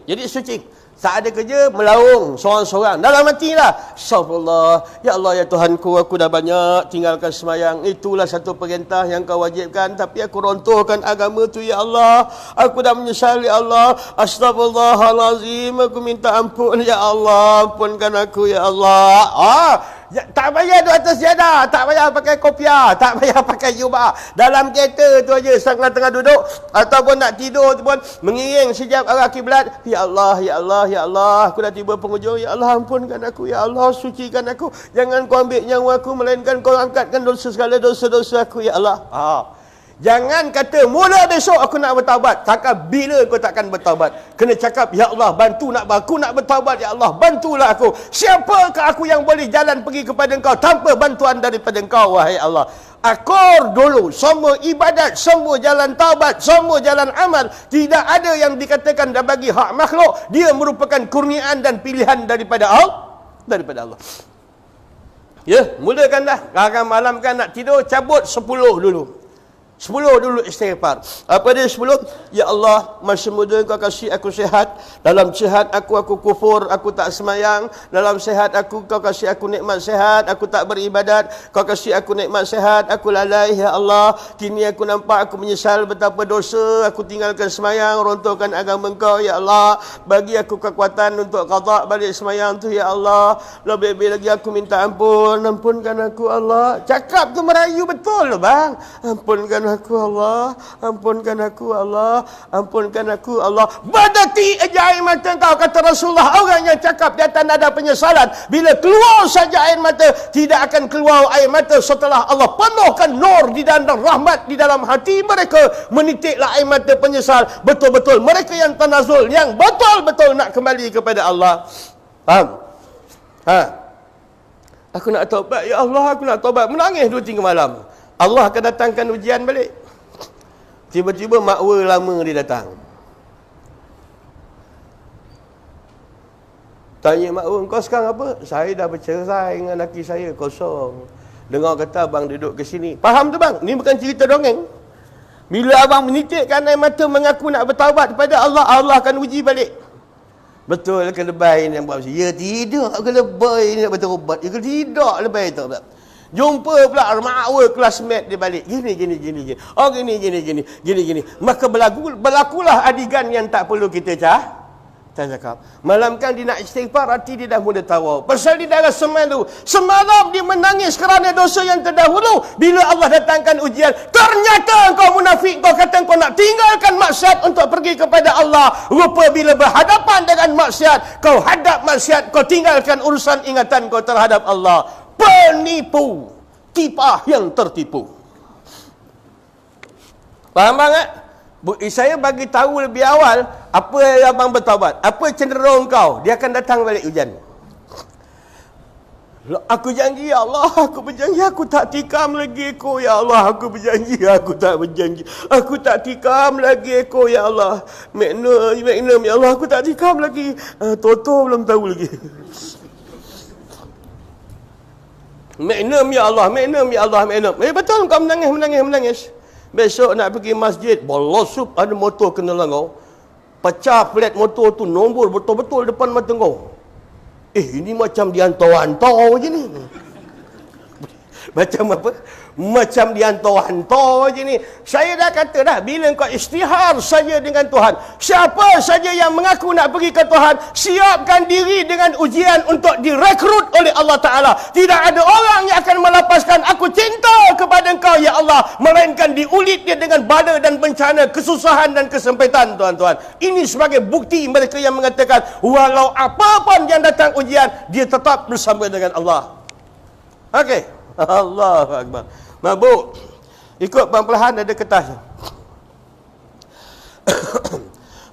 Jadi suci. Tak ada kerja, melaung seorang-seorang. Dalam hati lah. Astagfirullah. Ya Allah, ya Tuhanku, aku dah banyak tinggalkan semayang. Itulah satu perintah yang kau wajibkan. Tapi aku rontohkan agama tu, ya Allah. Aku dah menyesal, ya Allah. Astagfirullahalazim. Aku minta ampun, ya Allah. Ampunkan aku, ya Allah. Tak payah duduk atas jadah. Tak payah pakai kopiah. Tak payah pakai jubah. Dalam kereta tu aja, tengah duduk. Ataupun nak tidur tu pun mengiring sejak arah kiblat. Ya Allah, ya Allah, ya Allah. Aku dah tiba penghujung. Ya Allah, ampunkan aku. Ya Allah, sucikan aku. Jangan kau ambil nyawa aku, melainkan kau angkatkan segala dosa-dosa aku, ya Allah. Jangan kata, mula besok aku nak bertaubat. Cakap bila kau takkan bertaubat. Kena cakap, ya Allah, bantu aku nak bertaubat, ya Allah, bantulah aku. Siapakah aku yang boleh jalan pergi kepada engkau tanpa bantuan daripada engkau, wahai Allah. Akur dulu, semua ibadat, semua jalan taubat, semua jalan amal. Tidak ada yang dikatakan dan bagi hak makhluk. Dia merupakan kurniaan dan pilihan daripada Allah. Ya, mulakan dah. Kadang malam kan nak tidur, cabut 10 dulu. 10 dulu istighfar. Apa dia 10? Ya Allah, masa muda kau kasih aku sihat. Dalam sihat aku kufur, aku tak semayang. Dalam sihat aku, kau kasih aku nikmat sihat, aku tak beribadat. Kau kasih aku nikmat sihat, aku lalai, ya Allah. Kini aku nampak aku menyesal betapa dosa aku tinggalkan semayang, rontohkan agama engkau, ya Allah. Bagi aku kekuatan untuk qada balik semayang tu, ya Allah. Lebih-lebih lagi aku minta ampun. Ampunkan aku, Allah. Cakap tu merayu betul, bang. Ampunkan aku, Allah. Ampunkan aku, Allah. Ampunkan aku, Allah. Badati aja air mata kau, kata Rasulullah. Orang yang cakap di atas nada penyesalan, bila keluar saja air mata, tidak akan keluar air mata setelah Allah penuhkan nur di dalam rahmat di dalam hati mereka. Menitiklah air mata penyesal. Betul-betul mereka yang tanazul, yang betul-betul nak kembali kepada Allah. Faham? Aku nak taubat, ya Allah, aku nak taubat. Menangis 2-3 malam. Allah akan datangkan ujian balik. Tiba-tiba makwa lama dia datang. Tanya makwa, kau sekarang apa? Saya dah bercerai dengan laki saya, kosong. Dengar kata abang duduk ke sini. Faham tu bang? Ni bukan cerita dongeng. Bila abang menitikkan air mata mengaku nak bertaubat kepada Allah, Allah akan uji balik. Betul ke lebay ni yang buat macam ni? Ya tidak ke lebay ni nak bertaubat. Ya tidak lebay tu. Jumpa pula makwa classmate dia balik. Gini. Oh gini. Maka berlakulah adegan yang tak perlu kita cakap. Malam kan dia nak istighfar, hati dia dah mula tawar. Pasal dia dah rasa malu. Semalam dia menangis kerana dosa yang terdahulu. Bila Allah datangkan ujian, ternyata kau munafik. Kau kata kau nak tinggalkan maksiat untuk pergi kepada Allah. Rupa bila berhadapan dengan maksiat, kau hadap maksiat, kau tinggalkan urusan ingatan kau terhadap Allah. Penipu, tipah yang tertipu. Faham banget? Saya bagi tahu lebih awal apa yang abang bertaubat, apa cenderung kau, dia akan datang balik hujan. Aku janji, ya Allah, aku berjanji aku tak tikam lagi ekor, ya Allah, aku berjanji aku tak berjanji. Aku tak tikam lagi ekor, ya Allah. Magnum, ya Allah, aku tak tikam lagi. Toto belum tahu lagi. Magnum, ya Allah, Magnum. Betul kau menangis. Besok nak pergi masjid, bolosup ada motor kena langgar. Pecah plat motor tu, nombor betul-betul depan mata kau. Ini macam dihantar-hantar je ni. Macam apa? Macam dihantar-hantar je ni. Saya dah kata dah, bila kau istihar saja dengan Tuhan, siapa saja yang mengaku nak pergi ke Tuhan, siapkan diri dengan ujian untuk direkrut oleh Allah Ta'ala. Tidak ada orang yang akan melapaskan aku cinta kepada engkau ya Allah, melainkan diulit dia dengan bala dan bencana, kesusahan dan kesempitan, tuan-tuan. Ini sebagai bukti mereka yang mengatakan walau apapun yang datang ujian, dia tetap bersama dengan Allah. Okey. Allahu Akbar. Mabuk. Ikut perlahan ada kertas.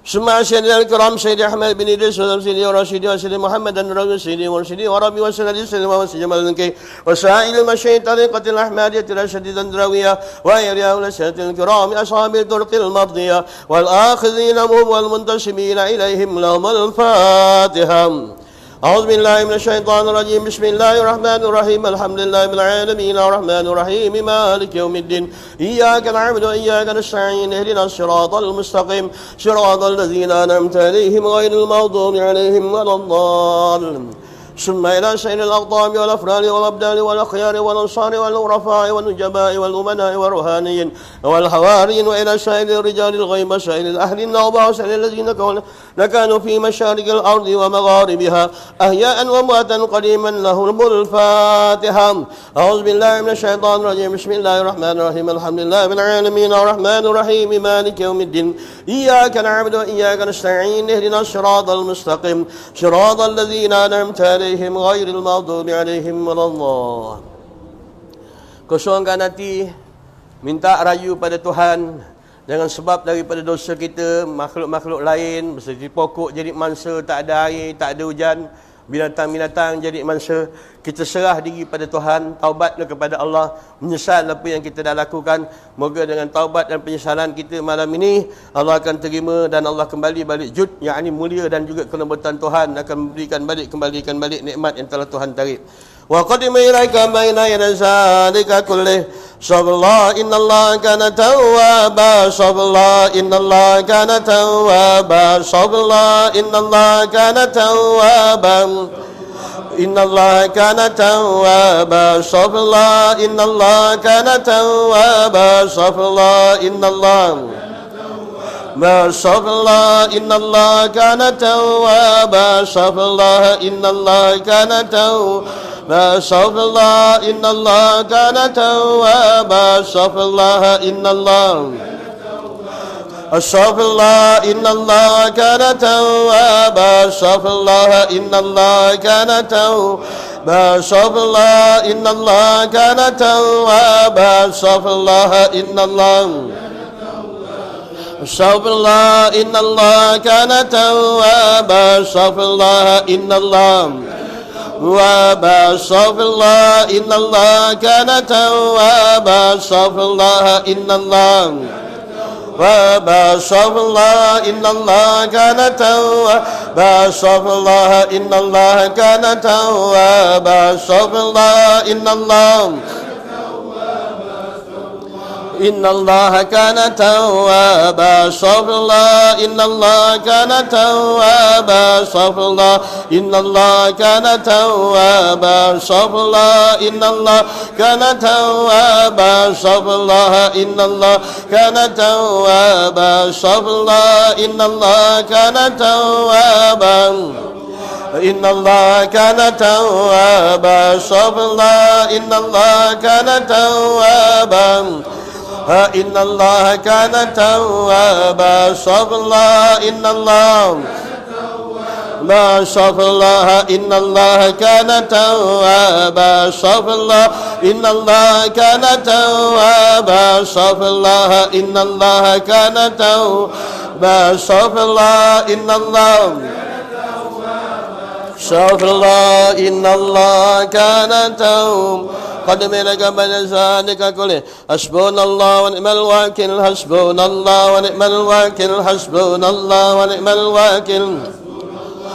Semua Sayyidina Al-Kiram Sayyidi Ahmad bin Idris wa Sayyidi Rashidi wa Sayyidi Muhammad dan Rawi Sayyidi wa Sayyidi wa Rabi wa Sayyidi Muhammad Sayyidi Jamal Al-Nki wa Sa'il al-Masyaih tariqatil Ahmadiyah Rashidi dan Rawiyah wa Yariya wa Sayyidil Kiram ashabil turqil mardiyah wal akhidhina wal muntasibina ilayhim lahumul Fatihah. أعوذ بالله من الشيطان الرجيم بسم الله الرحمن الرحيم الحمد لله رب العالمين الرحمن الرحيم مالك يوم الدين إياك نعبد وإياك نستعين اهدنا الصراط المستقيم صراط الذين أنعمت عليهم غير المغضوب عليهم ولا الضالين ثم إلى سائر الأقطاب والأفراد والأبدال والأخيار والأنصار والغرفاء والنجباء والأمناء والرهانيين والحواريين وإلى سائر الرجال الغيب سائر الأهل النوبة وسائر الذين كانوا في مشارق الأرض ومغاربها أحياء وأمواتا قديما لهم الفاتحة. أعوذ بالله من الشيطان الرجيم بسم الله الرحمن الرحيم الحمد لله رب العالمين الرحمن الرحيم مالك يوم الدين إياك نعبد وإياك نستعين اهدنا الصراط المستقيم صراط الذين أنعمت عليهم غير المغضوب عليهم ولا الضالين. Kosongkan hati, minta rayu pada Tuhan. Jangan sebab daripada dosa kita, makhluk-makhluk lain seperti pokok jadi mangsa, tak ada air, tak ada hujan, binatang-binatang jadi mangsa. Kita serah diri pada Tuhan, taubatlah kepada Allah, menyesal apa yang kita dah lakukan. Moga dengan taubat dan penyesalan kita malam ini, Allah akan terima dan Allah kembali balik jud, yakni mulia dan juga kelembutan Tuhan akan memberikan kembalikan balik nikmat yang telah Tuhan tarik. Wa qadima ilaika baina yadazalika kullih sabla innallaha kana tawwaba sabla innallaha kana tawwaba sabla innallaha kana tawwaba innallaha kana tawwaba sabla innallaha kana tawwaba sabla innallaha ما شاء الله إن الله كان توابا شاء الله إن الله كان توابا شاء الله إن الله كان توابا شاء الله إن الله أشرف الله إن الله كان توابا أشرف الله إن الله كان توابا أشرف الله إن الله كان توابا أشرف الله إن الله أستغفر الله إن الله كان توابا أستغفر الله إن الله توابا أستغفر الله إن الله كان توابا أستغفر الله إن الله توابا أستغفر الله إن الله كان توابا أستغفر الله إن الله كان توابا أستغفر الله إن الله إن الله كان توابا أستغفر الله إن الله كان توابا أستغفر الله إن الله كان توابا أستغفر الله إن الله كان توابا أستغفر الله إن الله كان توابا أستغفر الله إن الله كان توابا إن الله كان توابا أستغفر الله إن الله كان توابا إن الله كان توابا أستغفر الله إن الله ما أستغفر الله إن الله كان توابا أستغفر الله إن الله كان توابا أستغفر الله إن الله كان توابا أستغفر الله إن الله أستغفر الله إن الله كان توابا قد ملك من ذلك كله حسبنا الله ونعم الوكيل حسبنا الله ونعم الوكيل حسبنا الله ونعم الوكيل